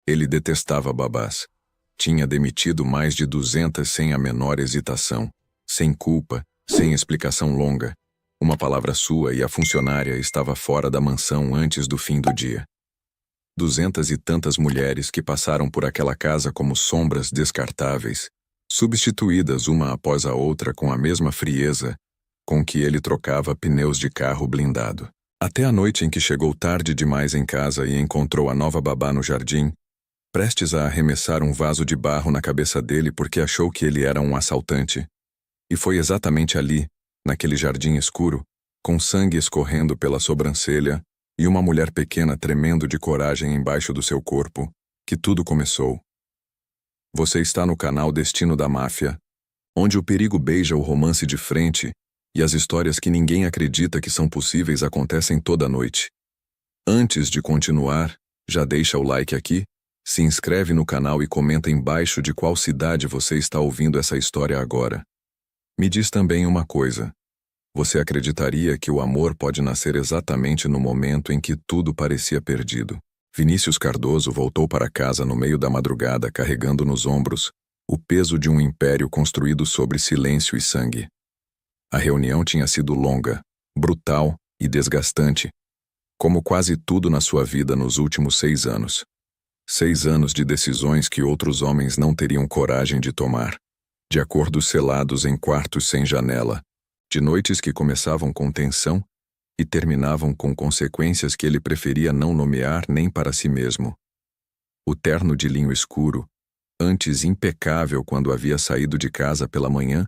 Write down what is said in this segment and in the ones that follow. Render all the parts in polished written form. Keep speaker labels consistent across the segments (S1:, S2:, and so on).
S1: Ele detestava babás. Tinha demitido mais de 200 sem a menor hesitação, sem culpa, sem explicação longa. Uma palavra sua e a funcionária estava fora da mansão antes do fim do dia. 200 e tantas mulheres que passaram por aquela casa como sombras descartáveis, substituídas uma após a outra com a mesma frieza com que ele trocava pneus de carro blindado. Até a noite em que chegou tarde demais em casa e encontrou a nova babá no jardim, prestes a arremessar um vaso de barro na cabeça dele porque achou que ele era um assaltante. E foi exatamente ali, naquele jardim escuro, com sangue escorrendo pela sobrancelha e uma mulher pequena tremendo de coragem embaixo do seu corpo, que tudo começou. Você está no canal Destino da Máfia, onde o perigo beija o romance de frente e as histórias que ninguém acredita que são possíveis acontecem toda noite. Antes de continuar, já deixa o like aqui, se inscreve no canal e comenta embaixo de qual cidade você está ouvindo essa história agora. Me diz também uma coisa. Você acreditaria que o amor pode nascer exatamente no momento em que tudo parecia perdido? Vinícius Cardoso voltou para casa no meio da madrugada carregando nos ombros o peso de um império construído sobre silêncio e sangue. A reunião tinha sido longa, brutal e desgastante, como quase tudo na sua vida nos últimos 6 anos. 6 anos de decisões que outros homens não teriam coragem de tomar, de acordos selados em quartos sem janela, de noites que começavam com tensão e terminavam com consequências que ele preferia não nomear nem para si mesmo. O terno de linho escuro, antes impecável quando havia saído de casa pela manhã,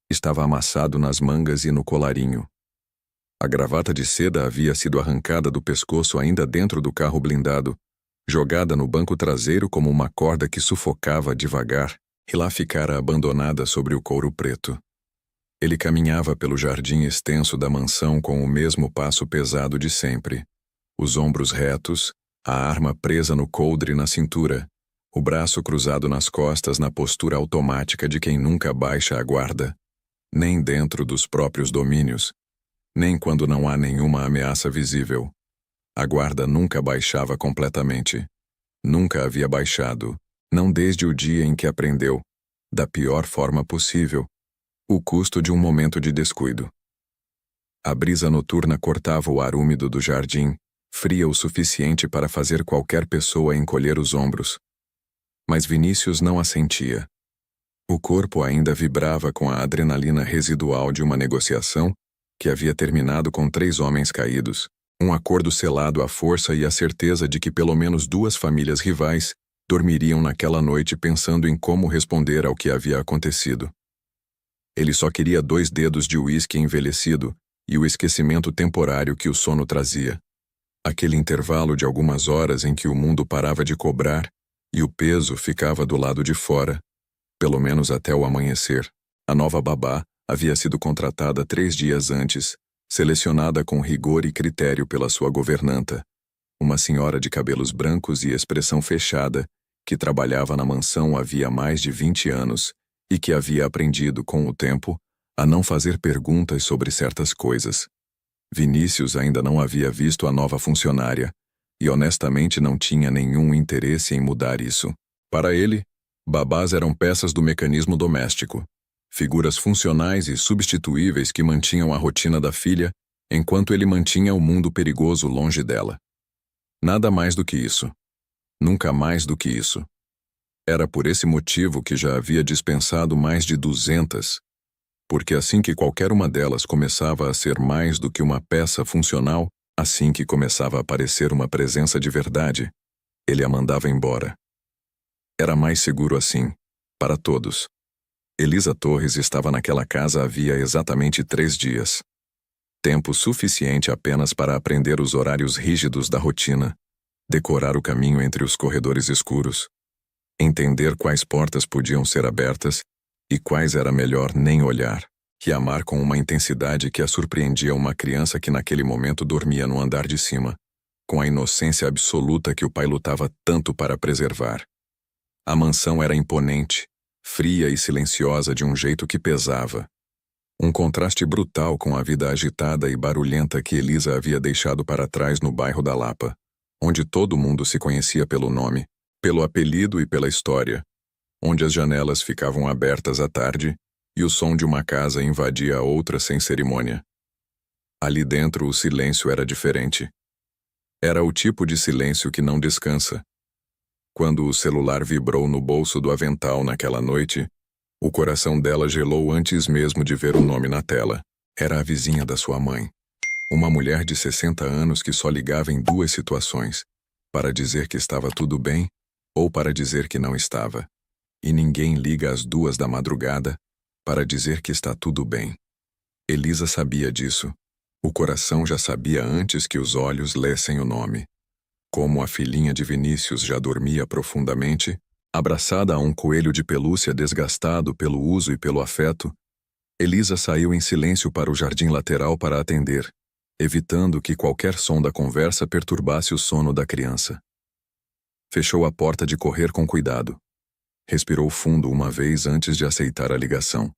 S1: estava amassado nas mangas e no colarinho. A gravata de seda havia sido arrancada do pescoço ainda dentro do carro blindado, jogada no banco traseiro como uma corda que sufocava devagar, e lá ficara abandonada sobre o couro preto. Ele caminhava pelo jardim extenso da mansão com o mesmo passo pesado de sempre. Os ombros retos, a arma presa no coldre na cintura, o braço cruzado nas costas na postura automática de quem nunca baixa a guarda, nem dentro dos próprios domínios, nem quando não há nenhuma ameaça visível. A guarda nunca baixava completamente. Nunca havia baixado, não desde o dia em que aprendeu, da pior forma possível, o custo de um momento de descuido. A brisa noturna cortava o ar úmido do jardim, fria o suficiente para fazer qualquer pessoa encolher os ombros. Mas Vinícius não a sentia. O corpo ainda vibrava com a adrenalina residual de uma negociação que havia terminado com 3 homens caídos, um acordo selado à força e a certeza de que pelo menos 2 famílias rivais dormiriam naquela noite pensando em como responder ao que havia acontecido. Ele só queria 2 dedos de uísque envelhecido e o esquecimento temporário que o sono trazia. Aquele intervalo de algumas horas em que o mundo parava de cobrar e o peso ficava do lado de fora, pelo menos até o amanhecer. A nova babá havia sido contratada 3 dias antes, selecionada com rigor e critério pela sua governanta, uma senhora de cabelos brancos e expressão fechada, que trabalhava na mansão havia mais de 20 anos e que havia aprendido, com o tempo, a não fazer perguntas sobre certas coisas. Vinícius ainda não havia visto a nova funcionária e honestamente não tinha nenhum interesse em mudar isso. Para ele, babás eram peças do mecanismo doméstico, figuras funcionais e substituíveis que mantinham a rotina da filha enquanto ele mantinha o mundo perigoso longe dela. Nada mais do que isso. Nunca mais do que isso. Era por esse motivo que já havia dispensado mais de 200, porque assim que qualquer uma delas começava a ser mais do que uma peça funcional, assim que começava a aparecer uma presença de verdade, ele a mandava embora. Era mais seguro assim, para todos. Elisa Torres estava naquela casa havia exatamente 3 dias. Tempo suficiente apenas para aprender os horários rígidos da rotina, decorar o caminho entre os corredores escuros, entender quais portas podiam ser abertas e quais era melhor nem olhar, e amar com uma intensidade que a surpreendia uma criança que naquele momento dormia no andar de cima, com a inocência absoluta que o pai lutava tanto para preservar. A mansão era imponente, fria e silenciosa de um jeito que pesava. Um contraste brutal com a vida agitada e barulhenta que Elisa havia deixado para trás no bairro da Lapa, onde todo mundo se conhecia pelo nome, pelo apelido e pela história, onde as janelas ficavam abertas à tarde e o som de uma casa invadia a outra sem cerimônia. Ali dentro o silêncio era diferente. Era o tipo de silêncio que não descansa. Quando o celular vibrou no bolso do avental naquela noite, o coração dela gelou antes mesmo de ver o nome na tela. Era a vizinha da sua mãe. Uma mulher de 60 anos que só ligava em duas situações, para dizer que estava tudo bem ou para dizer que não estava. E ninguém liga às 2 da madrugada para dizer que está tudo bem. Elisa sabia disso. O coração já sabia antes que os olhos lessem o nome. Como a filhinha de Vinícius já dormia profundamente, abraçada a um coelho de pelúcia desgastado pelo uso e pelo afeto, Elisa saiu em silêncio para o jardim lateral para atender, evitando que qualquer som da conversa perturbasse o sono da criança. Fechou a porta de correr com cuidado. Respirou fundo uma vez antes de aceitar a ligação.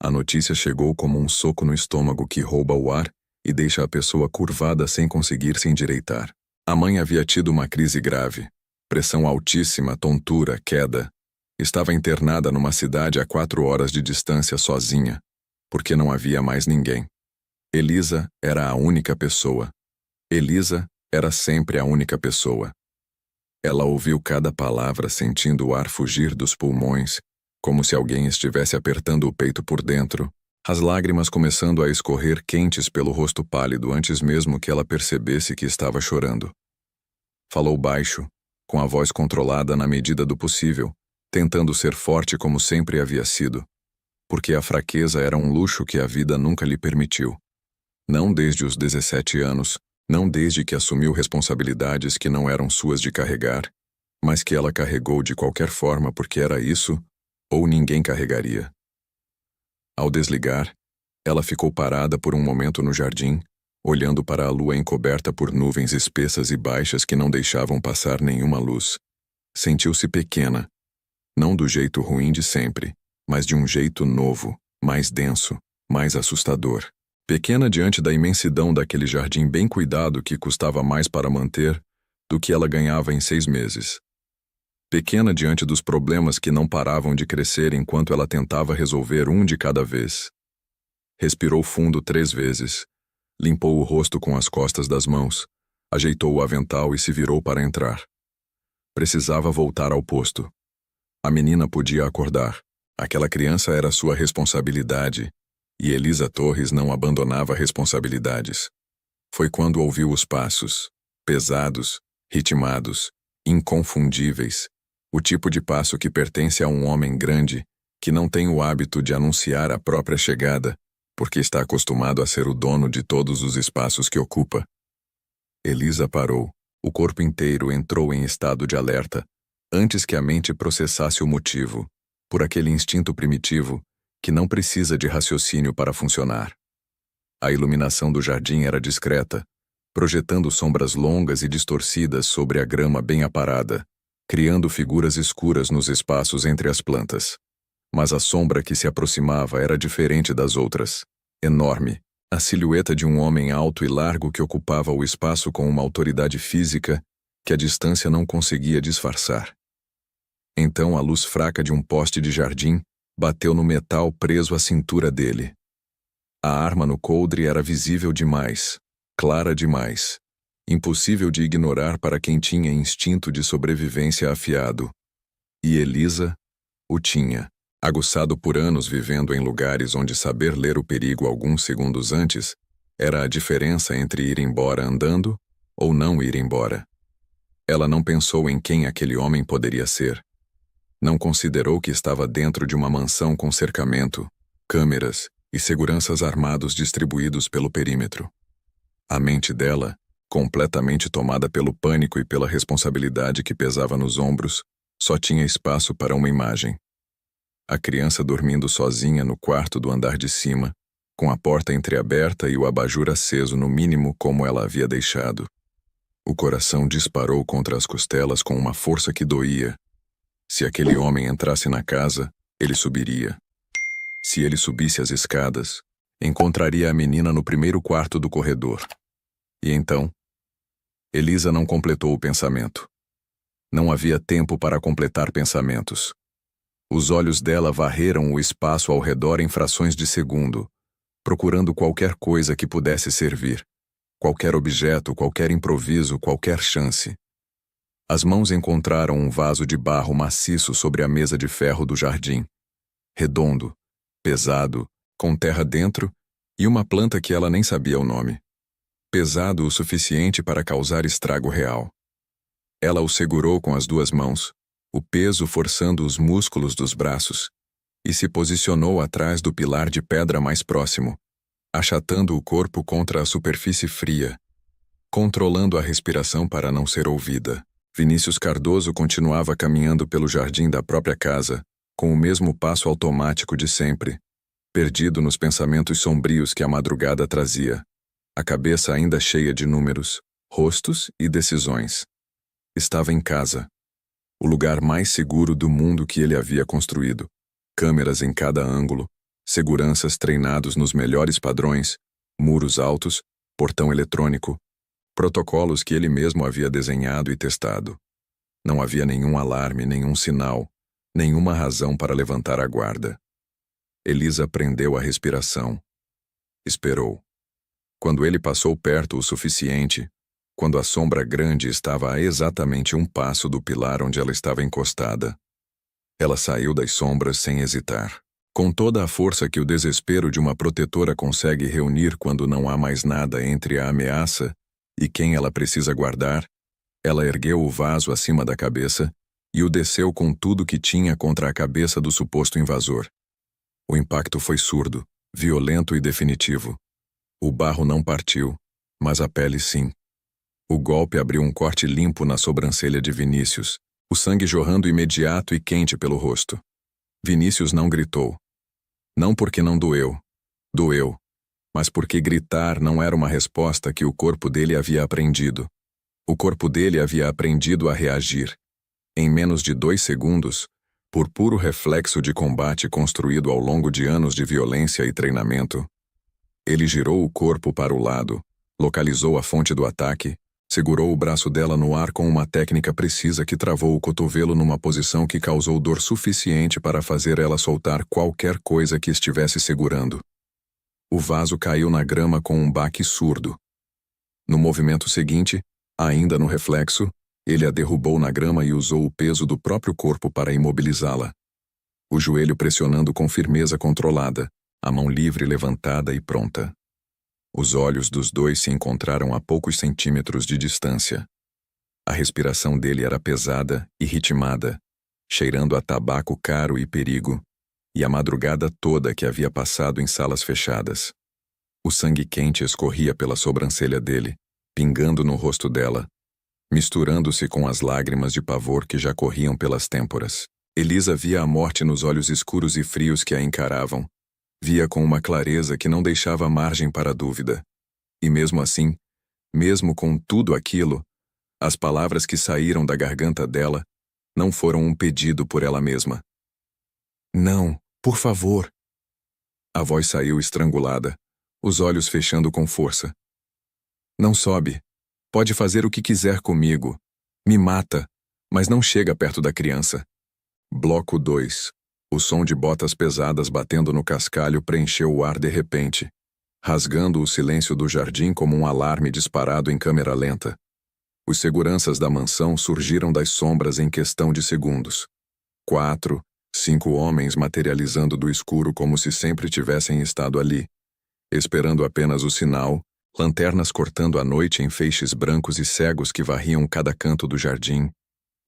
S1: A notícia chegou como um soco no estômago que rouba o ar e deixa a pessoa curvada sem conseguir se endireitar. A mãe havia tido uma crise grave. Pressão altíssima, tontura, queda. Estava internada numa cidade a 4 horas de distância sozinha, porque não havia mais ninguém. Elisa era a única pessoa. Elisa era sempre a única pessoa. Ela ouviu cada palavra sentindo o ar fugir dos pulmões, como se alguém estivesse apertando o peito por dentro, as lágrimas começando a escorrer quentes pelo rosto pálido antes mesmo que ela percebesse que estava chorando. Falou baixo, com a voz controlada na medida do possível, tentando ser forte como sempre havia sido, porque a fraqueza era um luxo que a vida nunca lhe permitiu. Não desde os 17 anos, não desde que assumiu responsabilidades que não eram suas de carregar, mas que ela carregou de qualquer forma porque era isso, ou ninguém carregaria. Ao desligar, ela ficou parada por um momento no jardim, olhando para a lua encoberta por nuvens espessas e baixas que não deixavam passar nenhuma luz. Sentiu-se pequena, não do jeito ruim de sempre, mas de um jeito novo, mais denso, mais assustador. Pequena diante da imensidão daquele jardim bem cuidado que custava mais para manter do que ela ganhava em 6 meses. Pequena diante dos problemas que não paravam de crescer enquanto ela tentava resolver um de cada vez. Respirou fundo 3 vezes, limpou o rosto com as costas das mãos, ajeitou o avental e se virou para entrar. Precisava voltar ao posto. A menina podia acordar. Aquela criança era sua responsabilidade, e Elisa Torres não abandonava responsabilidades. Foi quando ouviu os passos, pesados, ritmados, inconfundíveis, o tipo de passo que pertence a um homem grande, que não tem o hábito de anunciar a própria chegada, porque está acostumado a ser o dono de todos os espaços que ocupa. Elisa parou, o corpo inteiro entrou em estado de alerta, antes que a mente processasse o motivo, por aquele instinto primitivo que não precisa de raciocínio para funcionar. A iluminação do jardim era discreta, projetando sombras longas e distorcidas sobre a grama bem aparada, criando figuras escuras nos espaços entre as plantas. Mas a sombra que se aproximava era diferente das outras. Enorme, a silhueta de um homem alto e largo que ocupava o espaço com uma autoridade física que a distância não conseguia disfarçar. Então a luz fraca de um poste de jardim bateu no metal preso à cintura dele. A arma no coldre era visível demais, clara demais, impossível de ignorar para quem tinha instinto de sobrevivência afiado. E Elisa o tinha, aguçado por anos vivendo em lugares onde saber ler o perigo alguns segundos antes era a diferença entre ir embora andando ou não ir embora. Ela não pensou em quem aquele homem poderia ser. Não considerou que estava dentro de uma mansão com cercamento, câmeras e seguranças armados distribuídos pelo perímetro. A mente dela, completamente tomada pelo pânico e pela responsabilidade que pesava nos ombros, só tinha espaço para uma imagem. A criança dormindo sozinha no quarto do andar de cima, com a porta entreaberta e o abajur aceso no mínimo como ela havia deixado. O coração disparou contra as costelas com uma força que doía. Se aquele homem entrasse na casa, ele subiria. Se ele subisse as escadas, encontraria a menina no primeiro quarto do corredor. E então, Elisa não completou o pensamento. Não havia tempo para completar pensamentos. Os olhos dela varreram o espaço ao redor em frações de segundo, procurando qualquer coisa que pudesse servir. Qualquer objeto, qualquer improviso, qualquer chance. As mãos encontraram um vaso de barro maciço sobre a mesa de ferro do jardim. Redondo, pesado, com terra dentro e uma planta que ela nem sabia o nome. Pesado o suficiente para causar estrago real. Ela o segurou com as duas mãos, o peso forçando os músculos dos braços, e se posicionou atrás do pilar de pedra mais próximo, achatando o corpo contra a superfície fria, controlando a respiração para não ser ouvida. Vinícius Cardoso continuava caminhando pelo jardim da própria casa, com o mesmo passo automático de sempre, perdido nos pensamentos sombrios que a madrugada trazia, a cabeça ainda cheia de números, rostos e decisões. Estava em casa, o lugar mais seguro do mundo que ele havia construído, câmeras em cada ângulo, seguranças treinados nos melhores padrões, muros altos, portão eletrônico, protocolos que ele mesmo havia desenhado e testado. Não havia nenhum alarme, nenhum sinal, nenhuma razão para levantar a guarda. Elisa prendeu a respiração. Esperou. Quando ele passou perto o suficiente, quando a sombra grande estava a exatamente um passo do pilar onde ela estava encostada, ela saiu das sombras sem hesitar. Com toda a força que o desespero de uma protetora consegue reunir quando não há mais nada entre a ameaça e quem ela precisa guardar, ela ergueu o vaso acima da cabeça e o desceu com tudo que tinha contra a cabeça do suposto invasor. O impacto foi surdo, violento e definitivo. O barro não partiu, mas a pele sim. O golpe abriu um corte limpo na sobrancelha de Vinícius, o sangue jorrando imediato e quente pelo rosto. Vinícius não gritou. Não porque não doeu. Doeu. Mas porque gritar não era uma resposta que o corpo dele havia aprendido. O corpo dele havia aprendido a reagir. Em menos de 2 segundos, por puro reflexo de combate construído ao longo de anos de violência e treinamento, ele girou o corpo para o lado, localizou a fonte do ataque, segurou o braço dela no ar com uma técnica precisa que travou o cotovelo numa posição que causou dor suficiente para fazer ela soltar qualquer coisa que estivesse segurando. O vaso caiu na grama com um baque surdo. No movimento seguinte, ainda no reflexo, ele a derrubou na grama e usou o peso do próprio corpo para imobilizá-la. O joelho pressionando com firmeza controlada, a mão livre levantada e pronta. Os olhos dos dois se encontraram a poucos centímetros de distância. A respiração dele era pesada e ritmada, cheirando a tabaco caro e perigo, e a madrugada toda que havia passado em salas fechadas. O sangue quente escorria pela sobrancelha dele, pingando no rosto dela, misturando-se com as lágrimas de pavor que já corriam pelas têmporas. Elisa via a morte nos olhos escuros e frios que a encaravam. Via com uma clareza que não deixava margem para dúvida. E mesmo assim, mesmo com tudo aquilo, as palavras que saíram da garganta dela não foram um pedido por ela mesma. Não, por favor. A voz saiu estrangulada, os olhos fechando com força. Não sobe. Pode fazer o que quiser comigo. Me mata, mas não chega perto da criança. Bloco 2. O som de botas pesadas batendo no cascalho preencheu o ar de repente, rasgando o silêncio do jardim como um alarme disparado em câmera lenta. Os seguranças da mansão surgiram das sombras em questão de segundos. 4, 5 homens materializando do escuro como se sempre tivessem estado ali, esperando apenas o sinal, lanternas cortando a noite em feixes brancos e cegos que varriam cada canto do jardim,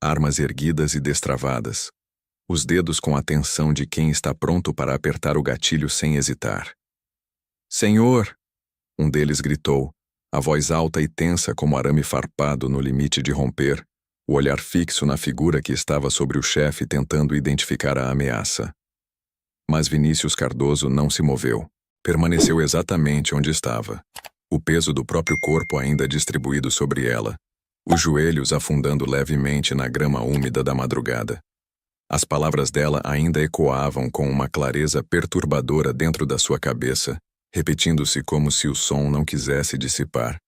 S1: armas erguidas e destravadas. Os dedos com a tensão de quem está pronto para apertar o gatilho sem hesitar. Senhor! Um deles gritou, a voz alta e tensa como arame farpado no limite de romper, o olhar fixo na figura que estava sobre o chefe tentando identificar a ameaça. Mas Vinícius Cardoso não se moveu. Permaneceu exatamente onde estava. O peso do próprio corpo ainda distribuído sobre ela, os joelhos afundando levemente na grama úmida da madrugada. As palavras dela ainda ecoavam com uma clareza perturbadora dentro da sua cabeça, repetindo-se como se o som não quisesse dissipar.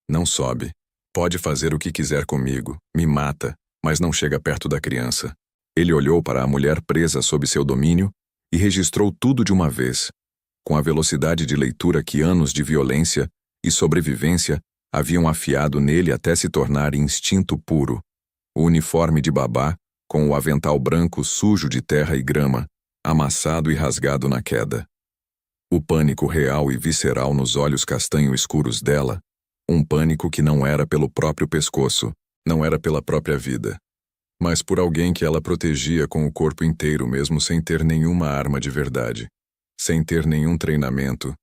S1: Não sobe. Pode fazer o que quiser comigo. Me mata, mas não chega perto da criança. Ele olhou para a mulher presa sob seu domínio e registrou tudo de uma vez, com a velocidade de leitura que anos de violência e sobrevivência haviam afiado nele até se tornar instinto puro. O uniforme de babá, com o avental branco sujo de terra e grama, amassado e rasgado na queda. O pânico real e visceral nos olhos castanho escuros dela, um pânico que não era pelo próprio pescoço, não era pela própria vida, mas por alguém que ela protegia com o corpo inteiro mesmo sem ter nenhuma arma de verdade, sem ter nenhum treinamento,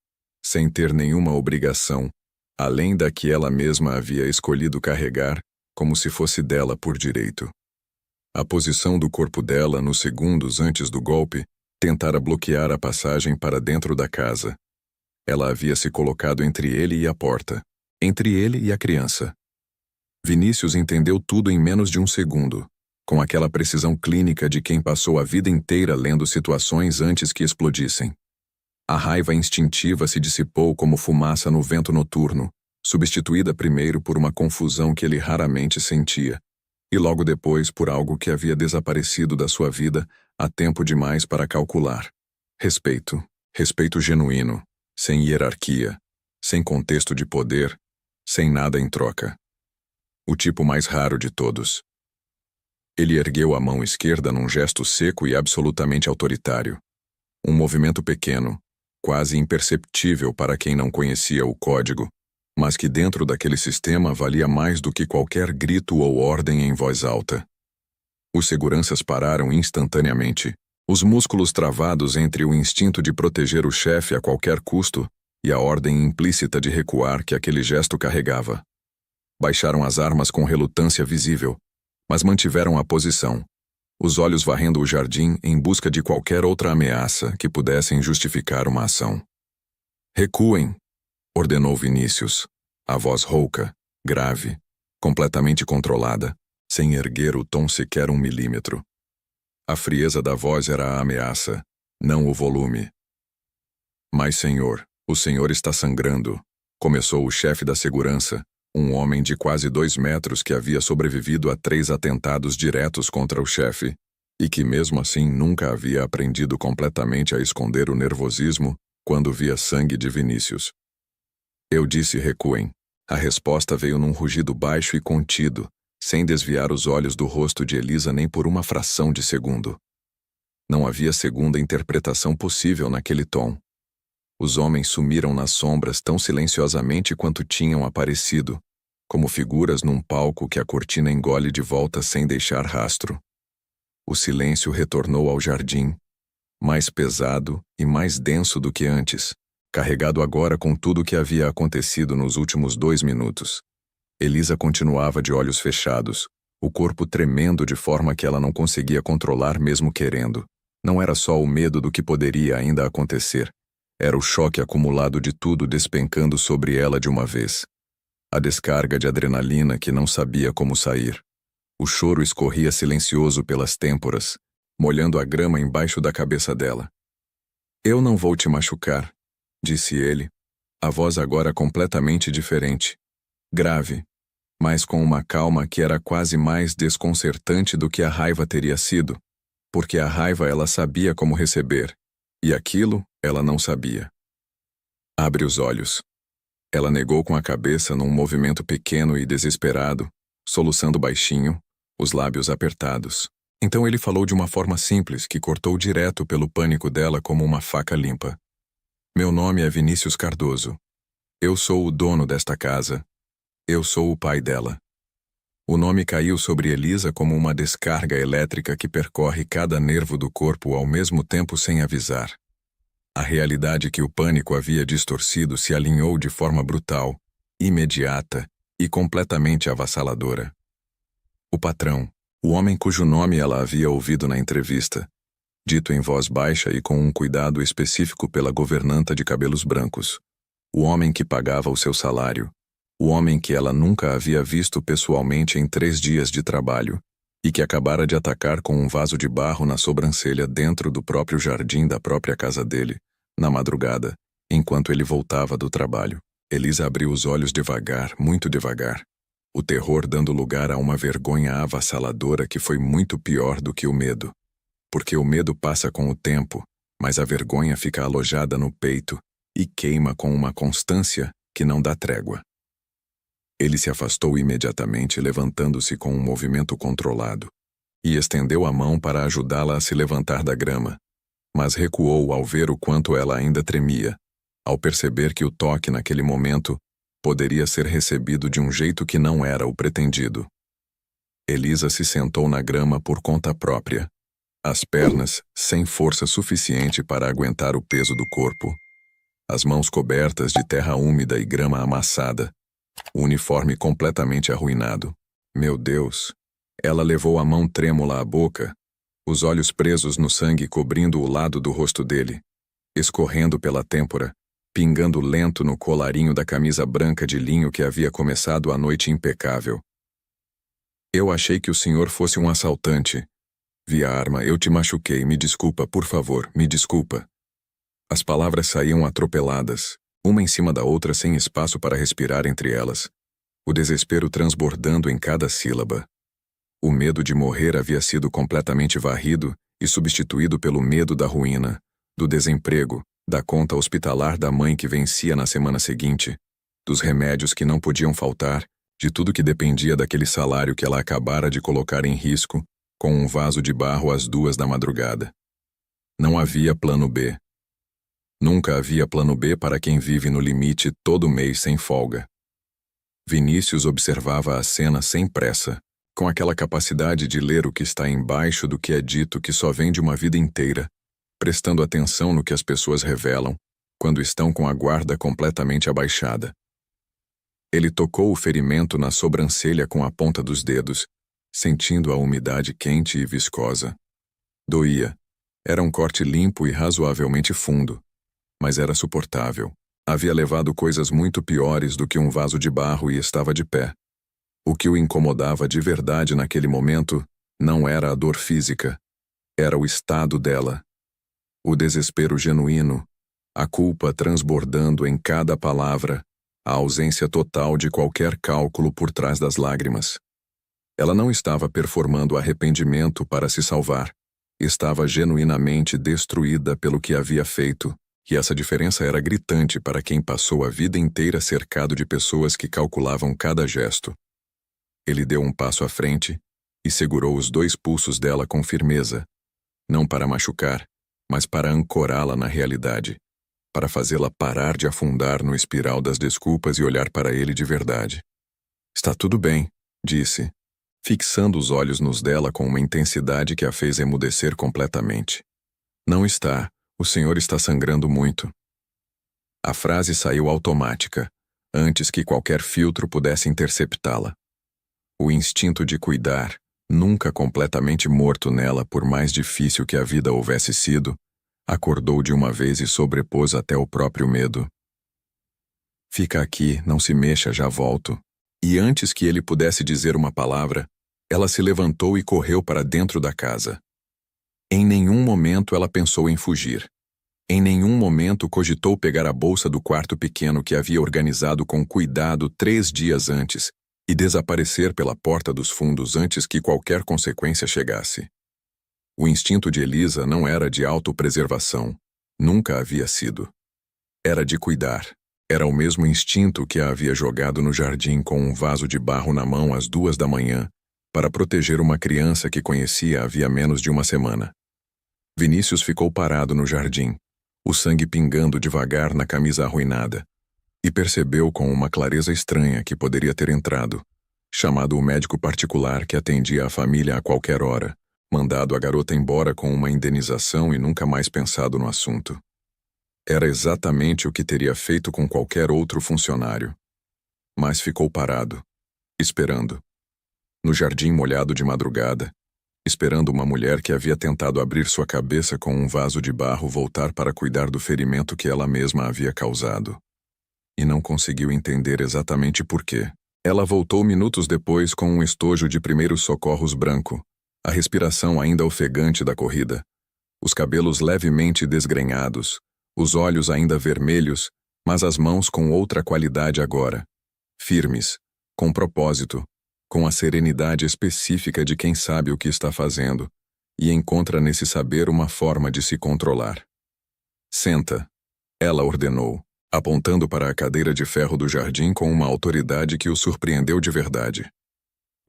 S1: sem ter nenhuma obrigação, além da que ela mesma havia escolhido carregar, como se fosse dela por direito. A posição do corpo dela, nos segundos antes do golpe, tentara bloquear a passagem para dentro da casa. Ela havia se colocado entre ele e a porta, entre ele e a criança. Vinícius entendeu tudo em menos de um segundo, com aquela precisão clínica de quem passou a vida inteira lendo situações antes que explodissem. A raiva instintiva se dissipou como fumaça no vento noturno, substituída primeiro por uma confusão que ele raramente sentia, e logo depois por algo que havia desaparecido da sua vida há tempo demais para calcular. Respeito. Respeito genuíno, sem hierarquia, sem contexto de poder, sem nada em troca. O tipo mais raro de todos. Ele ergueu a mão esquerda num gesto seco e absolutamente autoritário. Um movimento pequeno, quase imperceptível para quem não conhecia o código, mas que dentro daquele sistema valia mais do que qualquer grito ou ordem em voz alta. Os seguranças pararam instantaneamente, os músculos travados entre o instinto de proteger o chefe a qualquer custo e a ordem implícita de recuar que aquele gesto carregava. Baixaram as armas com relutância visível, mas mantiveram a posição, os olhos varrendo o jardim em busca de qualquer outra ameaça que pudessem justificar uma ação. Recuem, ordenou Vinícius, a voz rouca, grave, completamente controlada, sem erguer o tom sequer 1 milímetro. A frieza da voz era a ameaça, não o volume. Mas, senhor, o senhor está sangrando, começou o chefe da segurança, um homem de quase 2 metros que havia sobrevivido a 3 atentados diretos contra o chefe, e que mesmo assim nunca havia aprendido completamente a esconder o nervosismo quando via sangue de Vinícius. Eu disse recuem. A resposta veio num rugido baixo e contido, sem desviar os olhos do rosto de Elisa nem por uma fração de segundo. Não havia segunda interpretação possível naquele tom. Os homens sumiram nas sombras tão silenciosamente quanto tinham aparecido, como figuras num palco que a cortina engole de volta sem deixar rastro. O silêncio retornou ao jardim, mais pesado e mais denso do que antes, carregado agora com tudo o que havia acontecido nos últimos 2 minutos. Elisa continuava de olhos fechados, o corpo tremendo de forma que ela não conseguia controlar mesmo querendo. Não era só o medo do que poderia ainda acontecer, era o choque acumulado de tudo despencando sobre ela de uma vez. A descarga de adrenalina que não sabia como sair. O choro escorria silencioso pelas têmporas, molhando a grama embaixo da cabeça dela. Eu não vou te machucar, disse ele, a voz agora completamente diferente, grave, mas com uma calma que era quase mais desconcertante do que a raiva teria sido, porque a raiva ela sabia como receber, e aquilo ela não sabia. Abre os olhos. Ela negou com a cabeça num movimento pequeno e desesperado, soluçando baixinho, os lábios apertados. Então ele falou de uma forma simples que cortou direto pelo pânico dela como uma faca limpa. Meu nome é Vinícius Cardoso. Eu sou o dono desta casa. Eu sou o pai dela. O nome caiu sobre Elisa como uma descarga elétrica que percorre cada nervo do corpo ao mesmo tempo sem avisar. A realidade que o pânico havia distorcido se alinhou de forma brutal, imediata e completamente avassaladora. O patrão, o homem cujo nome ela havia ouvido na entrevista, dito em voz baixa e com um cuidado específico pela governanta de cabelos brancos, o homem que pagava o seu salário, o homem que ela nunca havia visto pessoalmente em 3 dias de trabalho e que acabara de atacar com um vaso de barro na sobrancelha dentro do próprio jardim da própria casa dele, na madrugada, enquanto ele voltava do trabalho. Elisa abriu os olhos devagar, muito devagar. o terror dando lugar a uma vergonha avassaladora que foi muito pior do que o medo. Porque o medo passa com o tempo, mas a vergonha fica alojada no peito e queima com uma constância que não dá trégua. Ele se afastou imediatamente, levantando-se com um movimento controlado, e estendeu a mão para ajudá-la a se levantar da grama, mas recuou ao ver o quanto ela ainda tremia, ao perceber que o toque naquele momento poderia ser recebido de um jeito que não era o pretendido. Elisa se sentou na grama por conta própria, as pernas sem força suficiente para aguentar o peso do corpo, as mãos cobertas de terra úmida e grama amassada, o uniforme completamente arruinado. Meu Deus! Ela levou a mão trêmula à boca, os olhos presos no sangue cobrindo o lado do rosto dele, escorrendo pela têmpora, pingando lento no colarinho da camisa branca de linho que havia começado a noite impecável. Eu achei que o senhor fosse um assaltante. Vi a arma, eu te machuquei, me desculpa, por favor, me desculpa. As palavras saíam atropeladas, uma em cima da outra sem espaço para respirar entre elas, o desespero transbordando em cada sílaba. O medo de morrer havia sido completamente varrido e substituído pelo medo da ruína, do desemprego, da conta hospitalar da mãe que vencia na semana seguinte, dos remédios que não podiam faltar, de tudo que dependia daquele salário que ela acabara de colocar em risco, com um vaso de barro às 2 da madrugada. Não havia plano B. Nunca havia plano B para quem vive no limite todo mês sem folga. Vinícius observava a cena sem pressa, com aquela capacidade de ler o que está embaixo do que é dito que só vem de uma vida inteira, prestando atenção no que as pessoas revelam, quando estão com a guarda completamente abaixada. Ele tocou o ferimento na sobrancelha com a ponta dos dedos, sentindo a umidade quente e viscosa. Doía. Era um corte limpo e razoavelmente fundo, mas era suportável. Havia levado coisas muito piores do que um vaso de barro e estava de pé. O que o incomodava de verdade naquele momento não era a dor física, era o estado dela. O desespero genuíno, a culpa transbordando em cada palavra, a ausência total de qualquer cálculo por trás das lágrimas. Ela não estava performando arrependimento para se salvar, estava genuinamente destruída pelo que havia feito, e essa diferença era gritante para quem passou a vida inteira cercado de pessoas que calculavam cada gesto. Ele deu um passo à frente e segurou os 2 pulsos dela com firmeza, não para machucar, mas para ancorá-la na realidade, para fazê-la parar de afundar no espiral das desculpas e olhar para ele de verdade. Está tudo bem, disse, fixando os olhos nos dela com uma intensidade que a fez emudecer completamente. Não está, o senhor está sangrando muito. A frase saiu automática, antes que qualquer filtro pudesse interceptá-la. O instinto de cuidar, nunca completamente morto nela por mais difícil que a vida houvesse sido, acordou de uma vez e sobrepôs até o próprio medo. Fica aqui, não se mexa, já volto. E antes que ele pudesse dizer uma palavra, ela se levantou e correu para dentro da casa. Em nenhum momento ela pensou em fugir. Em nenhum momento cogitou pegar a bolsa do quarto pequeno que havia organizado com cuidado 3 dias antes e desaparecer pela porta dos fundos antes que qualquer consequência chegasse. O instinto de Elisa não era de autopreservação, nunca havia sido. Era de cuidar. Era o mesmo instinto que a havia jogado no jardim com um vaso de barro na mão às 2 da manhã para proteger uma criança que conhecia havia menos de uma semana. Vinícius ficou parado no jardim, o sangue pingando devagar na camisa arruinada, e percebeu com uma clareza estranha que poderia ter entrado, chamado o médico particular que atendia a família a qualquer hora, mandado a garota embora com uma indenização e nunca mais pensado no assunto. Era exatamente o que teria feito com qualquer outro funcionário. Mas ficou parado, esperando. No jardim molhado de madrugada, esperando uma mulher que havia tentado abrir sua cabeça com um vaso de barro voltar para cuidar do ferimento que ela mesma havia causado. E não conseguiu entender exatamente por quê. Ela voltou minutos depois com um estojo de primeiros socorros branco, a respiração ainda ofegante da corrida, os cabelos levemente desgrenhados, os olhos ainda vermelhos, mas as mãos com outra qualidade agora, firmes, com propósito, com a serenidade específica de quem sabe o que está fazendo, e encontra nesse saber uma forma de se controlar. Senta, ela ordenou, apontando para a cadeira de ferro do jardim com uma autoridade que o surpreendeu de verdade.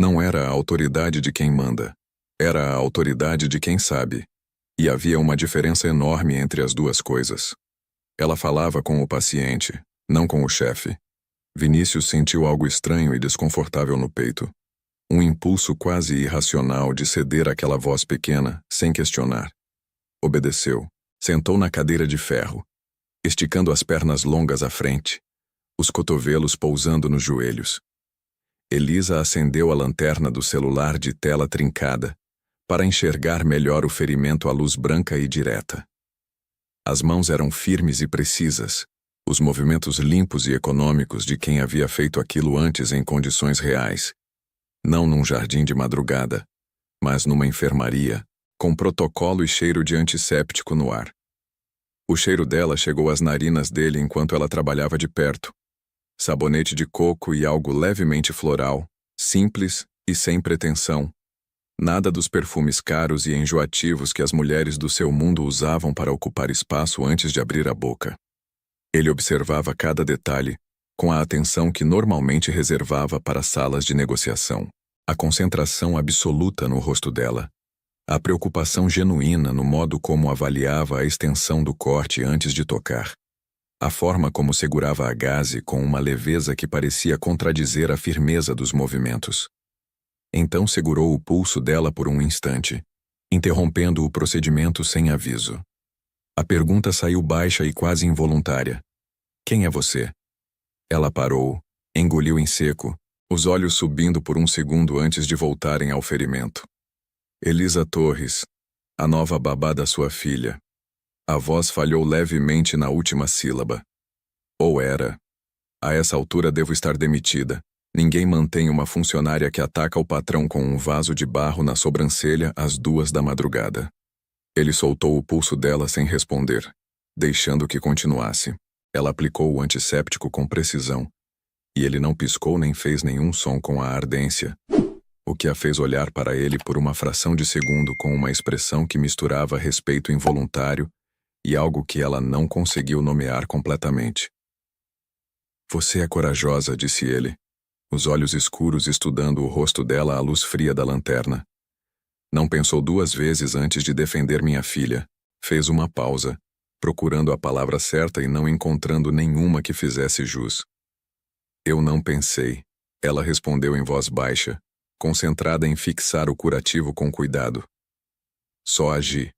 S1: Não era a autoridade de quem manda, era a autoridade de quem sabe, e havia uma diferença enorme entre as duas coisas. Ela falava com o paciente, não com o chefe. Vinícius sentiu algo estranho e desconfortável no peito. Um impulso quase irracional de ceder àquela voz pequena, sem questionar. Obedeceu. Sentou na cadeira de ferro, esticando as pernas longas à frente, os cotovelos pousando nos joelhos. Elisa acendeu a lanterna do celular de tela trincada, para enxergar melhor o ferimento à luz branca e direta. As mãos eram firmes e precisas, os movimentos limpos e econômicos de quem havia feito aquilo antes em condições reais. Não num jardim de madrugada, mas numa enfermaria, com protocolo e cheiro de antisséptico no ar. O cheiro dela chegou às narinas dele enquanto ela trabalhava de perto. Sabonete de coco e algo levemente floral, simples e sem pretensão. Nada dos perfumes caros e enjoativos que as mulheres do seu mundo usavam para ocupar espaço antes de abrir a boca. Ele observava cada detalhe, com a atenção que normalmente reservava para salas de negociação. A concentração absoluta no rosto dela. A preocupação genuína no modo como avaliava a extensão do corte antes de tocar. A forma como segurava a gaze com uma leveza que parecia contradizer a firmeza dos movimentos. Então segurou o pulso dela por um instante, interrompendo o procedimento sem aviso. A pergunta saiu baixa e quase involuntária. Quem é você? Ela parou, engoliu em seco, os olhos subindo por um segundo antes de voltarem ao ferimento. Elisa Torres, a nova babá da sua filha. A voz falhou levemente na última sílaba. Ou era. A essa altura devo estar demitida. Ninguém mantém uma funcionária que ataca o patrão com um vaso de barro na sobrancelha às 2 da madrugada. Ele soltou o pulso dela sem responder, deixando que continuasse. Ela aplicou o antisséptico com precisão, e ele não piscou nem fez nenhum som com a ardência, o que a fez olhar para ele por uma fração de segundo com uma expressão que misturava respeito involuntário e algo que ela não conseguiu nomear completamente. Você é corajosa, disse ele, os olhos escuros estudando o rosto dela à luz fria da lanterna. Não pensou 2 vezes antes de defender minha filha. Fez uma pausa, procurando a palavra certa e não encontrando nenhuma que fizesse jus. Eu não pensei, ela respondeu em voz baixa, concentrada em fixar o curativo com cuidado. Só agi.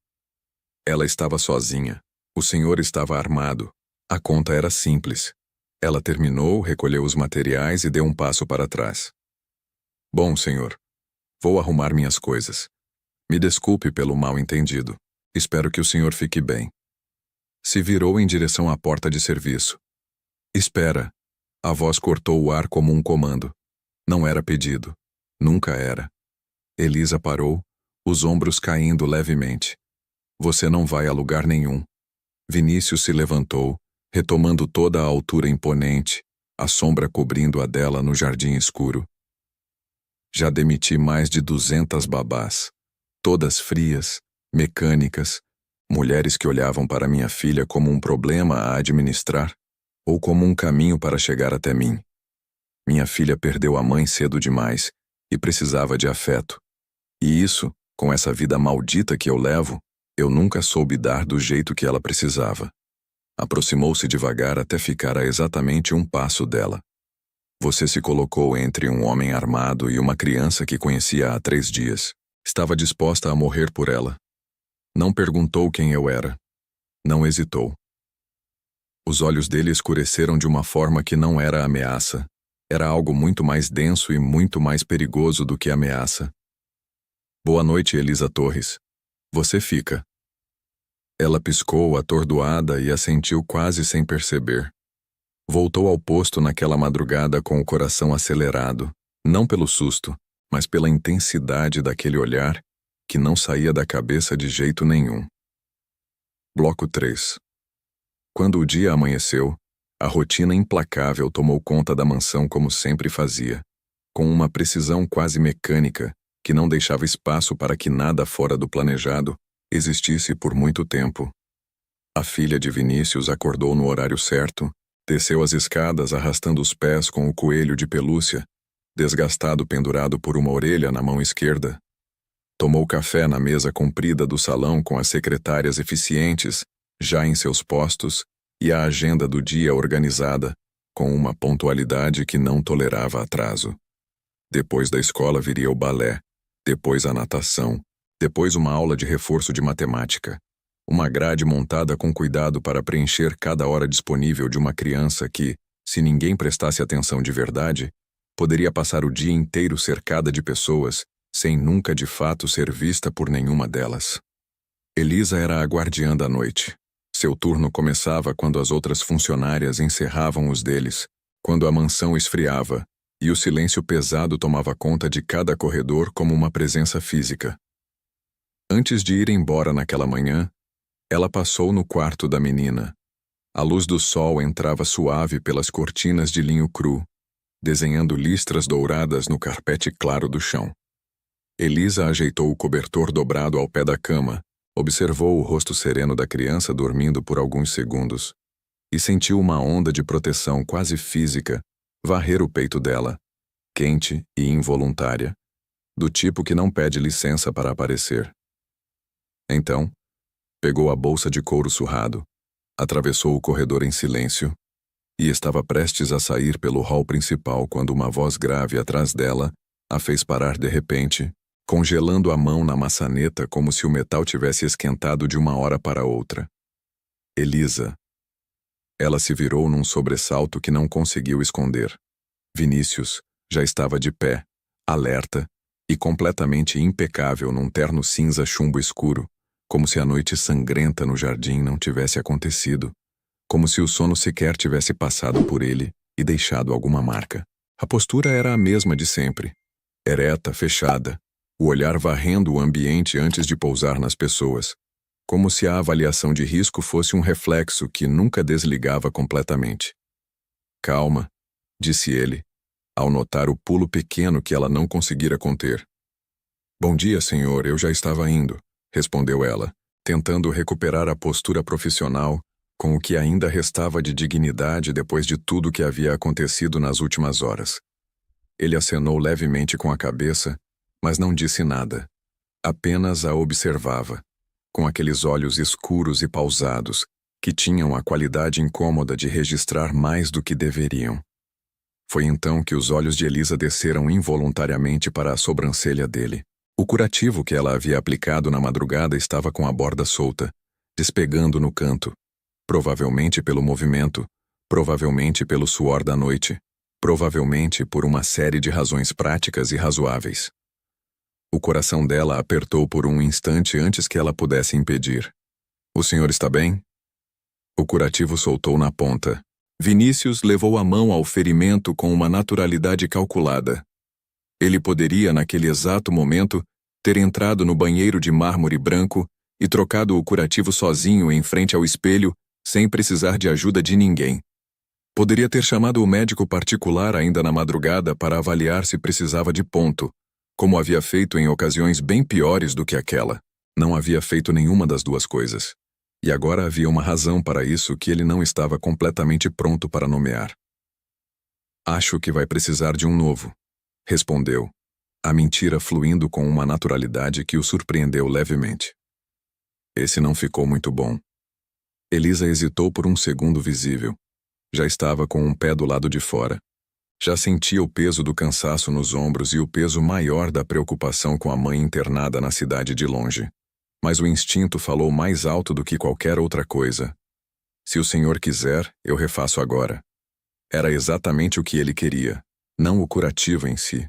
S1: Ela estava sozinha. O senhor estava armado. A conta era simples. Ela terminou, recolheu os materiais e deu um passo para trás. Bom, senhor. Vou arrumar minhas coisas. Me desculpe pelo mal-entendido. Espero que o senhor fique bem. Se virou em direção à porta de serviço. Espera. A voz cortou o ar como um comando. Não era pedido. Nunca era. Elisa parou, os ombros caindo levemente. Você não vai a lugar nenhum. Vinícius se levantou, retomando toda a altura imponente, a sombra cobrindo a dela no jardim escuro. Já demiti mais de 200 babás. Todas frias, mecânicas, mulheres que olhavam para minha filha como um problema a administrar, ou como um caminho para chegar até mim. Minha filha perdeu a mãe cedo demais e precisava de afeto. E isso, com essa vida maldita que eu levo, eu nunca soube dar do jeito que ela precisava. Aproximou-se devagar até ficar a exatamente um passo dela. Você se colocou entre um homem armado e uma criança que conhecia há 3 dias. Estava disposta a morrer por ela. Não perguntou quem eu era. Não hesitou. Os olhos dele escureceram de uma forma que não era ameaça. Era algo muito mais denso e muito mais perigoso do que ameaça. Boa noite, Elisa Torres. Você fica. Ela piscou, atordoada, e assentiu quase sem perceber. Voltou ao posto naquela madrugada com o coração acelerado, não pelo susto, mas pela intensidade daquele olhar que não saía da cabeça de jeito nenhum. Bloco 3. Quando o dia amanheceu, a rotina implacável tomou conta da mansão como sempre fazia. com uma precisão quase mecânica que não deixava espaço para que nada fora do planejado existisse por muito tempo. A filha de Vinícius acordou no horário certo, desceu as escadas arrastando os pés com o coelho de pelúcia, desgastado pendurado por uma orelha na mão esquerda. Tomou café na mesa comprida do salão com as secretárias eficientes, já em seus postos, e a agenda do dia organizada, com uma pontualidade que não tolerava atraso. Depois da escola viria o balé, depois a natação, depois uma aula de reforço de matemática. Uma grade montada com cuidado para preencher cada hora disponível de uma criança que, se ninguém prestasse atenção de verdade, poderia passar o dia inteiro cercada de pessoas, sem nunca de fato ser vista por nenhuma delas. Elisa era a guardiã da noite. Seu turno começava quando as outras funcionárias encerravam os deles, quando a mansão esfriava, e o silêncio pesado tomava conta de cada corredor como uma presença física. Antes de ir embora naquela manhã, ela passou no quarto da menina. A luz do sol entrava suave pelas cortinas de linho cru, desenhando listras douradas no carpete claro do chão. Elisa ajeitou o cobertor dobrado ao pé da cama, observou o rosto sereno da criança dormindo por alguns segundos e sentiu uma onda de proteção quase física varrer o peito dela, quente e involuntária, do tipo que não pede licença para aparecer. Então, pegou a bolsa de couro surrado, atravessou o corredor em silêncio e estava prestes a sair pelo hall principal quando uma voz grave atrás dela a fez parar de repente, congelando a mão na maçaneta como se o metal tivesse esquentado de uma hora para outra. Elisa. Ela se virou num sobressalto que não conseguiu esconder. Vinícius já estava de pé, alerta e completamente impecável num terno cinza chumbo escuro, como se a noite sangrenta no jardim não tivesse acontecido, como se o sono sequer tivesse passado por ele e deixado alguma marca. A postura era a mesma de sempre, ereta, fechada, o olhar varrendo o ambiente antes de pousar nas pessoas, como se a avaliação de risco fosse um reflexo que nunca desligava completamente. Calma, disse ele, ao notar o pulo pequeno que ela não conseguira conter. Bom dia, senhor, eu já estava indo, respondeu ela, tentando recuperar a postura profissional com o que ainda restava de dignidade depois de tudo que havia acontecido nas últimas horas. Ele acenou levemente com a cabeça, mas não disse nada. Apenas a observava, com aqueles olhos escuros e pausados, que tinham a qualidade incômoda de registrar mais do que deveriam. Foi então que os olhos de Elisa desceram involuntariamente para a sobrancelha dele. O curativo que ela havia aplicado na madrugada estava com a borda solta, despegando no canto, provavelmente pelo movimento, provavelmente pelo suor da noite, provavelmente por uma série de razões práticas e razoáveis. O coração dela apertou por um instante antes que ela pudesse impedir. O senhor está bem? O curativo soltou na ponta. Vinícius levou a mão ao ferimento com uma naturalidade calculada. Ele poderia, naquele exato momento, ter entrado no banheiro de mármore branco e trocado o curativo sozinho em frente ao espelho, sem precisar de ajuda de ninguém. Poderia ter chamado o médico particular ainda na madrugada para avaliar se precisava de ponto, como havia feito em ocasiões bem piores do que aquela. Não havia feito nenhuma das duas coisas. E agora havia uma razão para isso que ele não estava completamente pronto para nomear. Acho que vai precisar de um novo, respondeu, a mentira fluindo com uma naturalidade que o surpreendeu levemente. Esse não ficou muito bom. Elisa hesitou por um segundo visível. Já estava com um pé do lado de fora. Já sentia o peso do cansaço nos ombros e o peso maior da preocupação com a mãe internada na cidade de longe. Mas o instinto falou mais alto do que qualquer outra coisa. Se o senhor quiser, eu refaço agora. Era exatamente o que ele queria, não o curativo em si.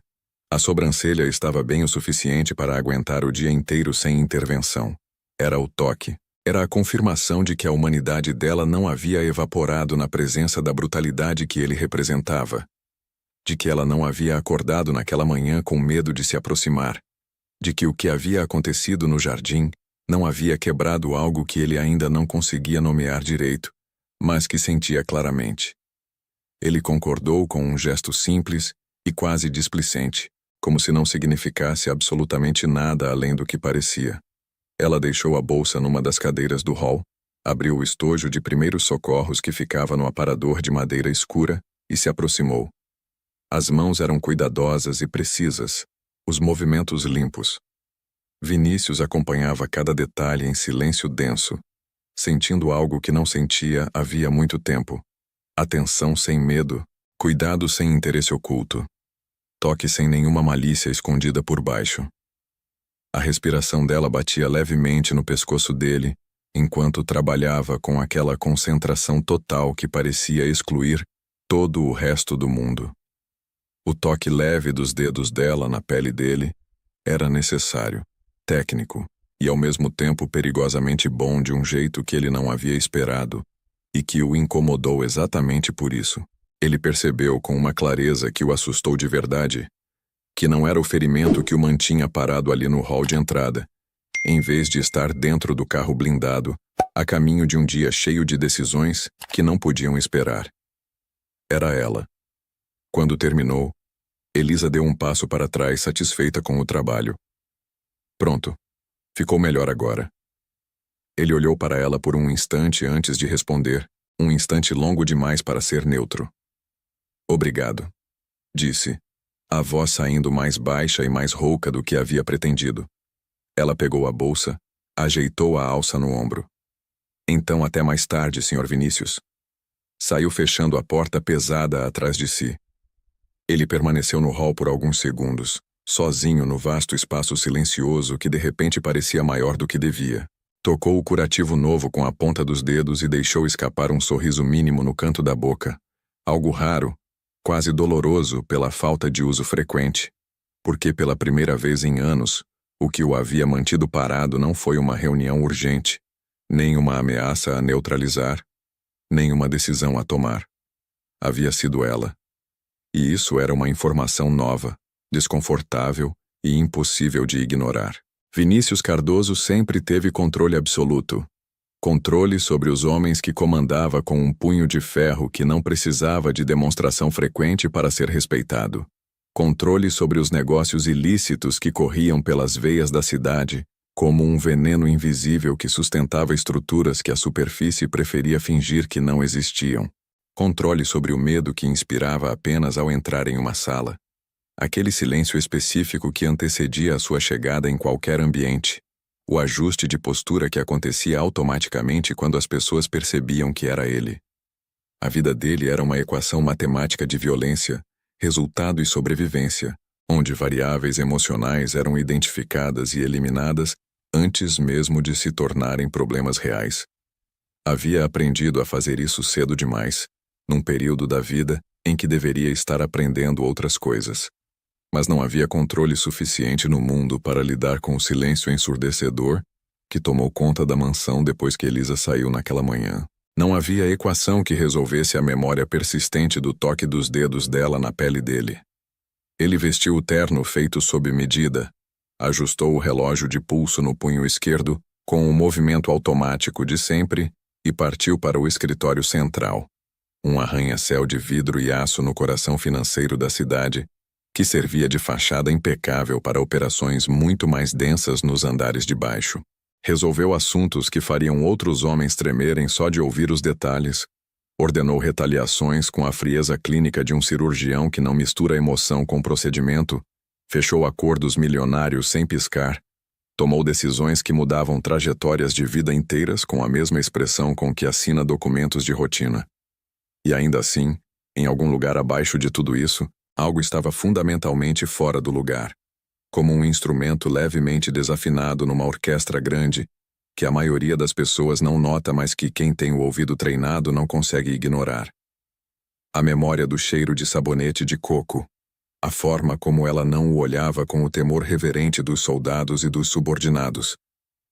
S1: A sobrancelha estava bem o suficiente para aguentar o dia inteiro sem intervenção. Era o toque. Era a confirmação de que a humanidade dela não havia evaporado na presença da brutalidade que ele representava. De que ela não havia acordado naquela manhã com medo de se aproximar. De que o que havia acontecido no jardim não havia quebrado algo que ele ainda não conseguia nomear direito, mas que sentia claramente. Ele concordou com um gesto simples e quase displicente, como se não significasse absolutamente nada além do que parecia. Ela deixou a bolsa numa das cadeiras do hall, abriu o estojo de primeiros socorros que ficava no aparador de madeira escura e se aproximou. As mãos eram cuidadosas e precisas, os movimentos limpos. Vinícius acompanhava cada detalhe em silêncio denso, sentindo algo que não sentia havia muito tempo. Atenção sem medo, cuidado sem interesse oculto. Toque sem nenhuma malícia escondida por baixo. A respiração dela batia levemente no pescoço dele, enquanto trabalhava com aquela concentração total que parecia excluir todo o resto do mundo. O toque leve dos dedos dela na pele dele era necessário, técnico, e ao mesmo tempo perigosamente bom de um jeito que ele não havia esperado, e que o incomodou exatamente por isso. Ele percebeu com uma clareza que o assustou de verdade, que não era o ferimento que o mantinha parado ali no hall de entrada, em vez de estar dentro do carro blindado, a caminho de um dia cheio de decisões que não podiam esperar. Era ela. Quando terminou, Elisa deu um passo para trás, satisfeita com o trabalho. Pronto. Ficou melhor agora. Ele olhou para ela por um instante antes de responder, um instante longo demais para ser neutro. Obrigado, disse, a voz saindo mais baixa e mais rouca do que havia pretendido. Ela pegou a bolsa, ajeitou a alça no ombro. Então até mais tarde, Sr. Vinícius. Saiu fechando a porta pesada atrás de si. Ele permaneceu no hall por alguns segundos, sozinho no vasto espaço silencioso que de repente parecia maior do que devia. Tocou o curativo novo com a ponta dos dedos e deixou escapar um sorriso mínimo no canto da boca. Algo raro, quase doloroso pela falta de uso frequente, porque pela primeira vez em anos, o que o havia mantido parado não foi uma reunião urgente, nem uma ameaça a neutralizar, nem uma decisão a tomar. Havia sido ela. E isso era uma informação nova, desconfortável e impossível de ignorar. Vinícius Cardoso sempre teve controle absoluto. Controle sobre os homens que comandava com um punho de ferro que não precisava de demonstração frequente para ser respeitado. Controle sobre os negócios ilícitos que corriam pelas veias da cidade, como um veneno invisível que sustentava estruturas que a superfície preferia fingir que não existiam. Controle sobre o medo que inspirava apenas ao entrar em uma sala. Aquele silêncio específico que antecedia a sua chegada em qualquer ambiente. O ajuste de postura que acontecia automaticamente quando as pessoas percebiam que era ele. A vida dele era uma equação matemática de violência, resultado e sobrevivência, onde variáveis emocionais eram identificadas e eliminadas antes mesmo de se tornarem problemas reais. Havia aprendido a fazer isso cedo demais, num período da vida em que deveria estar aprendendo outras coisas. Mas não havia controle suficiente no mundo para lidar com o silêncio ensurdecedor que tomou conta da mansão depois que Elisa saiu naquela manhã. Não havia equação que resolvesse a memória persistente do toque dos dedos dela na pele dele. Ele vestiu o terno feito sob medida, ajustou o relógio de pulso no punho esquerdo com o movimento automático de sempre e partiu para o escritório central, um arranha-céu de vidro e aço no coração financeiro da cidade, que servia de fachada impecável para operações muito mais densas nos andares de baixo. Resolveu assuntos que fariam outros homens tremerem só de ouvir os detalhes. Ordenou retaliações com a frieza clínica de um cirurgião que não mistura emoção com procedimento. Fechou acordos milionários sem piscar. Tomou decisões que mudavam trajetórias de vida inteiras com a mesma expressão com que assina documentos de rotina. E ainda assim, em algum lugar abaixo de tudo isso, algo estava fundamentalmente fora do lugar, como um instrumento levemente desafinado numa orquestra grande, que a maioria das pessoas não nota, mas que quem tem o ouvido treinado não consegue ignorar. A memória do cheiro de sabonete de coco, a forma como ela não o olhava com o temor reverente dos soldados e dos subordinados,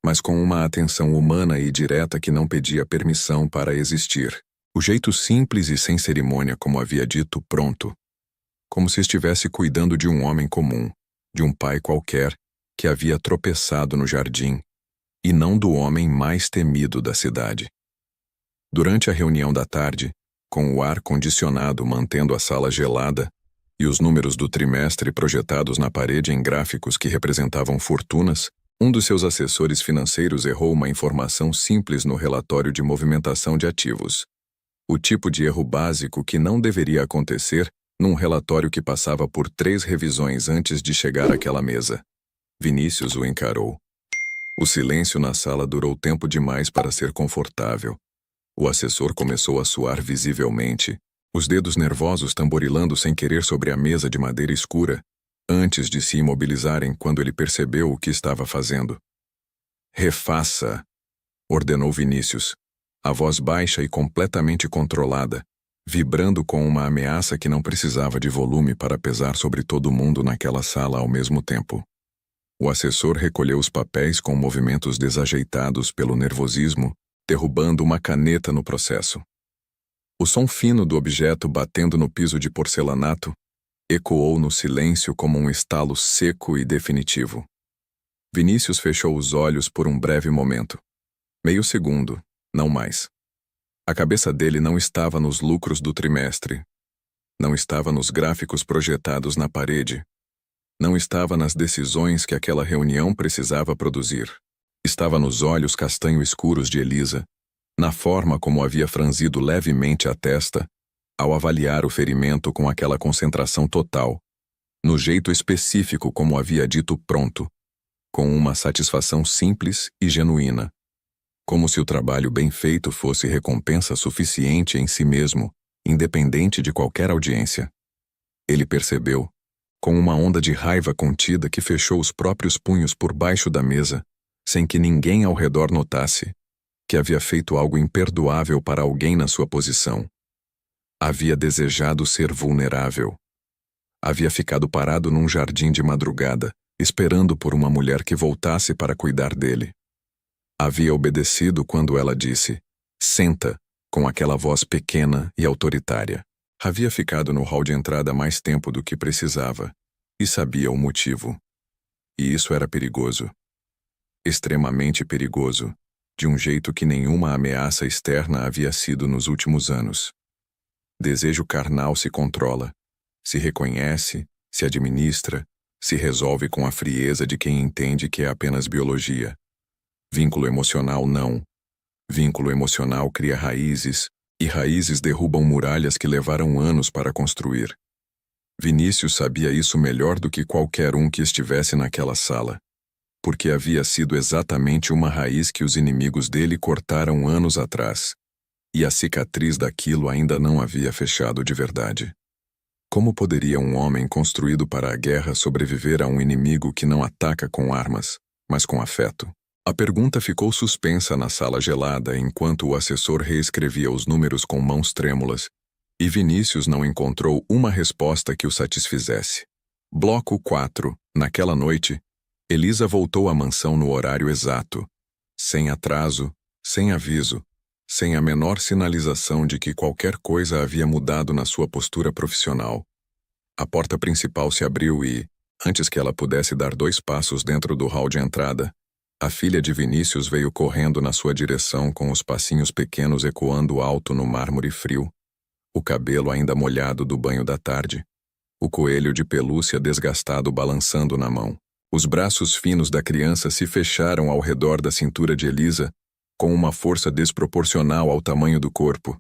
S1: mas com uma atenção humana e direta que não pedia permissão para existir. O jeito simples e sem cerimônia como havia dito, pronto. Como se estivesse cuidando de um homem comum, de um pai qualquer, que havia tropeçado no jardim, e não do homem mais temido da cidade. Durante a reunião da tarde, com o ar condicionado mantendo a sala gelada, e os números do trimestre projetados na parede em gráficos que representavam fortunas, um dos seus assessores financeiros errou uma informação simples no relatório de movimentação de ativos. O tipo de erro básico que não deveria acontecer num relatório que passava por 3 revisões antes de chegar àquela mesa. Vinícius o encarou. O silêncio na sala durou tempo demais para ser confortável. O assessor começou a suar visivelmente, os dedos nervosos tamborilando sem querer sobre a mesa de madeira escura, antes de se imobilizarem quando ele percebeu o que estava fazendo. "Refaça", ordenou Vinícius, a voz baixa e completamente controlada, vibrando com uma ameaça que não precisava de volume para pesar sobre todo mundo naquela sala ao mesmo tempo. O assessor recolheu os papéis com movimentos desajeitados pelo nervosismo, derrubando uma caneta no processo. O som fino do objeto batendo no piso de porcelanato ecoou no silêncio como um estalo seco e definitivo. Vinícius fechou os olhos por um breve momento. Meio segundo, não mais. A cabeça dele não estava nos lucros do trimestre. Não estava nos gráficos projetados na parede. Não estava nas decisões que aquela reunião precisava produzir. Estava nos olhos castanho escuros de Elisa, na forma como havia franzido levemente a testa, ao avaliar o ferimento com aquela concentração total, no jeito específico como havia dito pronto, com uma satisfação simples e genuína, como se o trabalho bem feito fosse recompensa suficiente em si mesmo, independente de qualquer audiência. Ele percebeu, com uma onda de raiva contida que fechou os próprios punhos por baixo da mesa, sem que ninguém ao redor notasse, que havia feito algo imperdoável para alguém na sua posição. Havia desejado ser vulnerável. Havia ficado parado num jardim de madrugada, esperando por uma mulher que voltasse para cuidar dele. Havia obedecido quando ela disse, "Senta", com aquela voz pequena e autoritária. Havia ficado no hall de entrada mais tempo do que precisava, e sabia o motivo. E isso era perigoso. Extremamente perigoso, de um jeito que nenhuma ameaça externa havia sido nos últimos anos. Desejo carnal se controla, se reconhece, se administra, se resolve com a frieza de quem entende que é apenas biologia. Vínculo emocional não. Vínculo emocional cria raízes, e raízes derrubam muralhas que levaram anos para construir. Vinícius sabia isso melhor do que qualquer um que estivesse naquela sala, porque havia sido exatamente uma raiz que os inimigos dele cortaram anos atrás, e a cicatriz daquilo ainda não havia fechado de verdade. Como poderia um homem construído para a guerra sobreviver a um inimigo que não ataca com armas, mas com afeto? A pergunta ficou suspensa na sala gelada enquanto o assessor reescrevia os números com mãos trêmulas, e Vinícius não encontrou uma resposta que o satisfizesse. Bloco 4. Naquela noite, Elisa voltou à mansão no horário exato, sem atraso, sem aviso, sem a menor sinalização de que qualquer coisa havia mudado na sua postura profissional. A porta principal se abriu e, antes que ela pudesse dar 2 passos dentro do hall de entrada, a filha de Vinícius veio correndo na sua direção com os passinhos pequenos ecoando alto no mármore frio, o cabelo ainda molhado do banho da tarde, o coelho de pelúcia desgastado balançando na mão. Os braços finos da criança se fecharam ao redor da cintura de Elisa, com uma força desproporcional ao tamanho do corpo.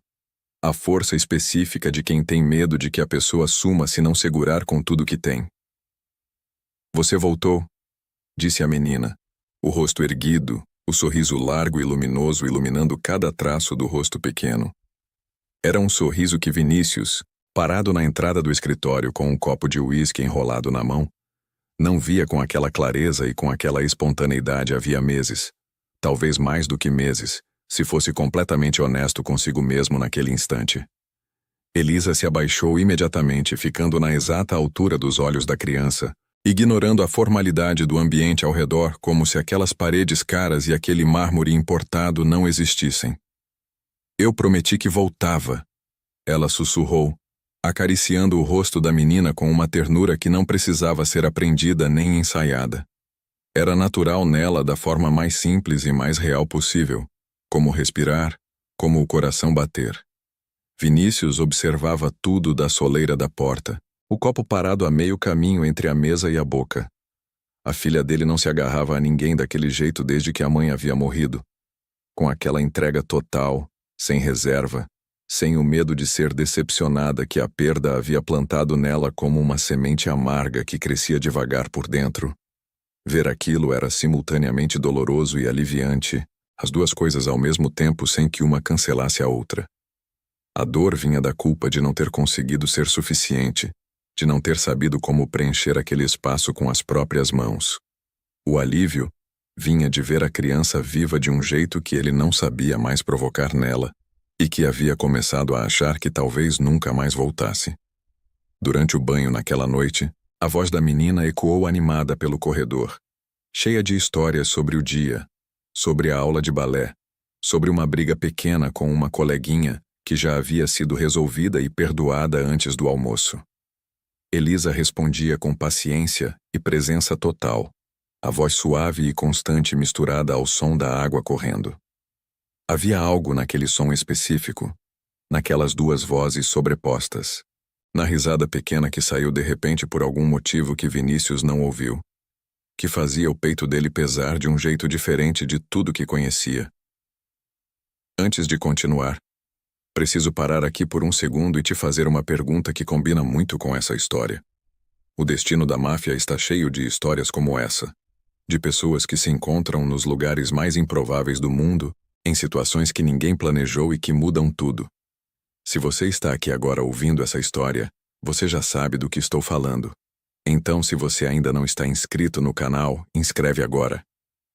S1: A força específica de quem tem medo de que a pessoa suma se não segurar com tudo que tem. "Você voltou", disse a menina, o rosto erguido, o sorriso largo e luminoso iluminando cada traço do rosto pequeno. Era um sorriso que Vinícius, parado na entrada do escritório com um copo de uísque enrolado na mão, não via com aquela clareza e com aquela espontaneidade havia meses, talvez mais do que meses, se fosse completamente honesto consigo mesmo naquele instante. Elisa se abaixou imediatamente, ficando na exata altura dos olhos da criança, ignorando a formalidade do ambiente ao redor como se aquelas paredes caras e aquele mármore importado não existissem. "Eu prometi que voltava", ela sussurrou, acariciando o rosto da menina com uma ternura que não precisava ser aprendida nem ensaiada. Era natural nela da forma mais simples e mais real possível, como respirar, como o coração bater. Vinícius observava tudo da soleira da porta, o copo parado a meio caminho entre a mesa e a boca. A filha dele não se agarrava a ninguém daquele jeito desde que a mãe havia morrido. Com aquela entrega total, sem reserva, sem o medo de ser decepcionada que a perda havia plantado nela como uma semente amarga que crescia devagar por dentro. Ver aquilo era simultaneamente doloroso e aliviante, as duas coisas ao mesmo tempo sem que uma cancelasse a outra. A dor vinha da culpa de não ter conseguido ser suficiente, de não ter sabido como preencher aquele espaço com as próprias mãos. O alívio vinha de ver a criança viva de um jeito que ele não sabia mais provocar nela, e que havia começado a achar que talvez nunca mais voltasse. Durante o banho naquela noite, a voz da menina ecoou animada pelo corredor, cheia de histórias sobre o dia, sobre a aula de balé, sobre uma briga pequena com uma coleguinha que já havia sido resolvida e perdoada antes do almoço. Elisa respondia com paciência e presença total, a voz suave e constante misturada ao som da água correndo. Havia algo naquele som específico, naquelas duas vozes sobrepostas, na risada pequena que saiu de repente por algum motivo que Vinícius não ouviu, que fazia o peito dele pesar de um jeito diferente de tudo que conhecia. Antes de continuar, preciso parar aqui por um segundo e te fazer uma pergunta que combina muito com essa história. O destino da máfia está cheio de histórias como essa, de pessoas que se encontram nos lugares mais improváveis do mundo, em situações que ninguém planejou e que mudam tudo. Se você está aqui agora ouvindo essa história, você já sabe do que estou falando. Então, se você ainda não está inscrito no canal, inscreve agora.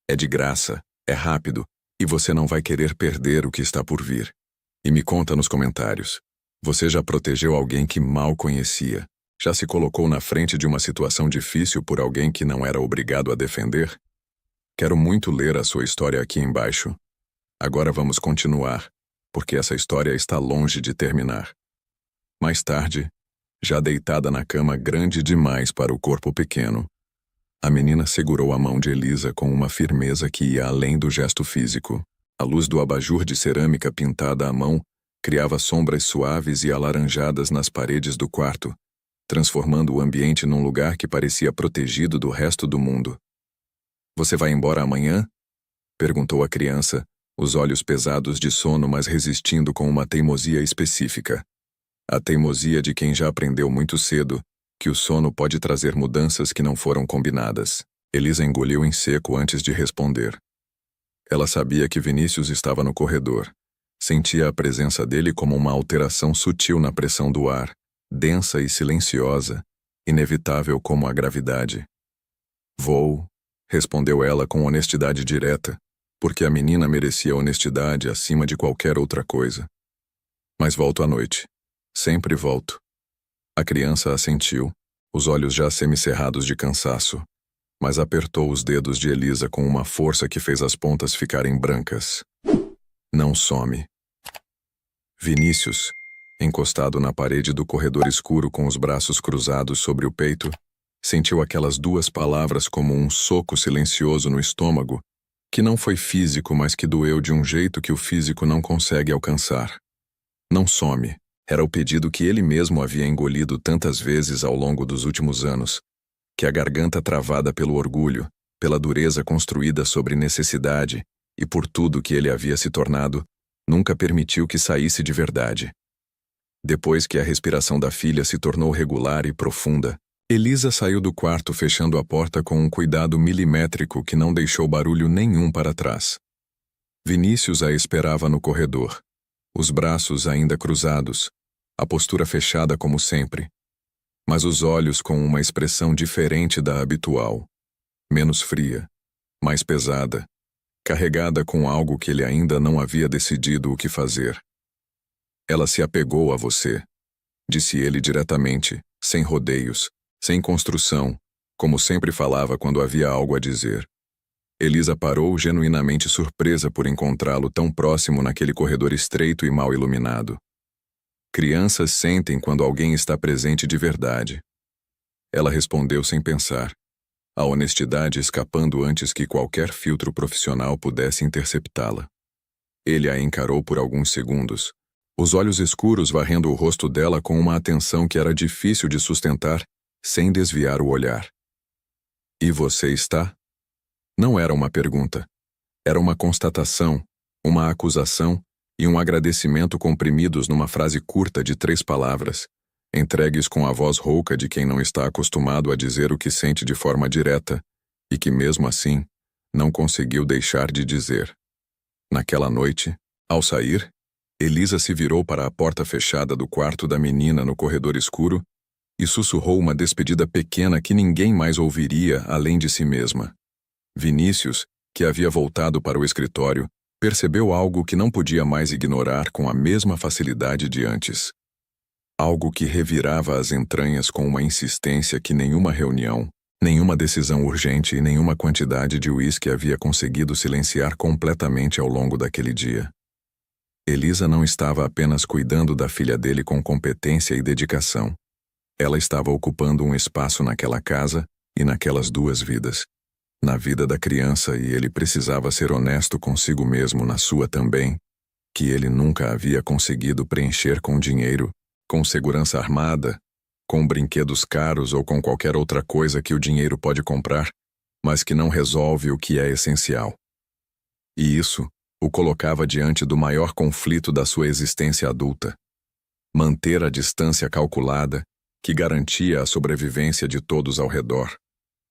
S1: É de graça, é rápido, e você não vai querer perder o que está por vir. E me conta nos comentários. Você já protegeu alguém que mal conhecia? Já se colocou na frente de uma situação difícil por alguém que não era obrigado a defender? Quero muito ler a sua história aqui embaixo. Agora vamos continuar, porque essa história está longe de terminar. Mais tarde, já deitada na cama grande demais para o corpo pequeno, a menina segurou a mão de Elisa com uma firmeza que ia além do gesto físico. A luz do abajur de cerâmica pintada à mão criava sombras suaves e alaranjadas nas paredes do quarto, transformando o ambiente num lugar que parecia protegido do resto do mundo. "Você vai embora amanhã?" perguntou a criança, os olhos pesados de sono, mas resistindo com uma teimosia específica. A teimosia de quem já aprendeu muito cedo que o sono pode trazer mudanças que não foram combinadas. Elisa engoliu em seco antes de responder. Ela sabia que Vinícius estava no corredor. Sentia a presença dele como uma alteração sutil na pressão do ar, densa e silenciosa, inevitável como a gravidade. "Vou", respondeu ela com honestidade direta, porque a menina merecia honestidade acima de qualquer outra coisa. "Mas volto à noite. Sempre volto." A criança assentiu, os olhos já semicerrados de cansaço, mas apertou os dedos de Elisa com uma força que fez as pontas ficarem brancas. "Não some." Vinícius, encostado na parede do corredor escuro com os braços cruzados sobre o peito, sentiu aquelas duas palavras como um soco silencioso no estômago, que não foi físico, mas que doeu de um jeito que o físico não consegue alcançar. "Não some." Era o pedido que ele mesmo havia engolido tantas vezes ao longo dos últimos anos, que a garganta travada pelo orgulho, pela dureza construída sobre necessidade e por tudo que ele havia se tornado, nunca permitiu que saísse de verdade. Depois que a respiração da filha se tornou regular e profunda, Elisa saiu do quarto fechando a porta com um cuidado milimétrico que não deixou barulho nenhum para trás. Vinícius a esperava no corredor, os braços ainda cruzados, a postura fechada como sempre, mas os olhos com uma expressão diferente da habitual, menos fria, mais pesada, carregada com algo que ele ainda não havia decidido o que fazer. "Ela se apegou a você", disse ele diretamente, sem rodeios, sem construção, como sempre falava quando havia algo a dizer. Elisa parou genuinamente surpresa por encontrá-lo tão próximo naquele corredor estreito e mal iluminado. Crianças sentem quando alguém está presente de verdade. Ela respondeu sem pensar, a honestidade escapando antes que qualquer filtro profissional pudesse interceptá-la. Ele a encarou por alguns segundos, os olhos escuros varrendo o rosto dela com uma atenção que era difícil de sustentar, sem desviar o olhar. E você está? Não era uma pergunta. Era uma constatação, uma acusação e um agradecimento comprimidos numa frase curta de 3 palavras, entregues com a voz rouca de quem não está acostumado a dizer o que sente de forma direta e que, mesmo assim, não conseguiu deixar de dizer. Naquela noite, ao sair, Elisa se virou para a porta fechada do quarto da menina no corredor escuro e sussurrou uma despedida pequena que ninguém mais ouviria além de si mesma. Vinícius, que havia voltado para o escritório, percebeu algo que não podia mais ignorar com a mesma facilidade de antes. Algo que revirava as entranhas com uma insistência que nenhuma reunião, nenhuma decisão urgente e nenhuma quantidade de uísque havia conseguido silenciar completamente ao longo daquele dia. Elisa não estava apenas cuidando da filha dele com competência e dedicação. Ela estava ocupando um espaço naquela casa e naquelas 2 vidas. Na vida da criança, e ele precisava ser honesto consigo mesmo na sua também, que ele nunca havia conseguido preencher com dinheiro, com segurança armada, com brinquedos caros ou com qualquer outra coisa que o dinheiro pode comprar, mas que não resolve o que é essencial. E isso o colocava diante do maior conflito da sua existência adulta. Manter a distância calculada, que garantia a sobrevivência de todos ao redor,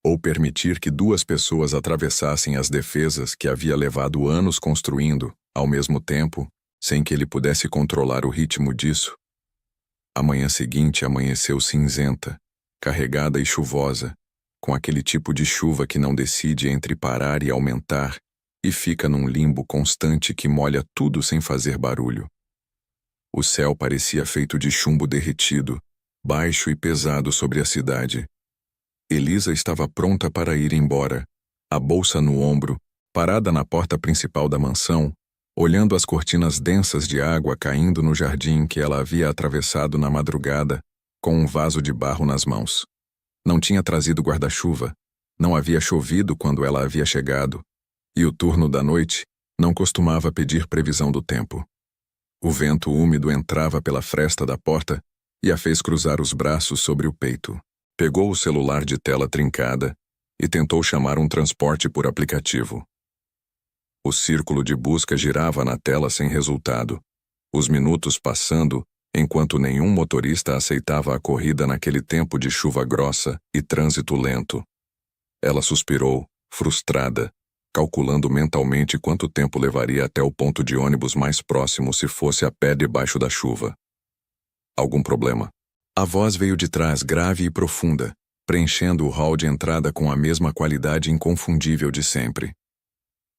S1: ou permitir que 2 pessoas atravessassem as defesas que havia levado anos construindo, ao mesmo tempo, sem que ele pudesse controlar o ritmo disso. A manhã seguinte amanheceu cinzenta, carregada e chuvosa, com aquele tipo de chuva que não decide entre parar e aumentar, e fica num limbo constante que molha tudo sem fazer barulho. O céu parecia feito de chumbo derretido, baixo e pesado sobre a cidade. Elisa estava pronta para ir embora, a bolsa no ombro, parada na porta principal da mansão, olhando as cortinas densas de água caindo no jardim que ela havia atravessado na madrugada, com um vaso de barro nas mãos. Não tinha trazido guarda-chuva, não havia chovido quando ela havia chegado, e o turno da noite não costumava pedir previsão do tempo. O vento úmido entrava pela fresta da porta e a fez cruzar os braços sobre o peito. Pegou o celular de tela trincada e tentou chamar um transporte por aplicativo. O círculo de busca girava na tela sem resultado, os minutos passando enquanto nenhum motorista aceitava a corrida naquele tempo de chuva grossa e trânsito lento. Ela suspirou, frustrada, calculando mentalmente quanto tempo levaria até o ponto de ônibus mais próximo se fosse a pé debaixo da chuva. Algum problema? A voz veio de trás, grave e profunda, preenchendo o hall de entrada com a mesma qualidade inconfundível de sempre.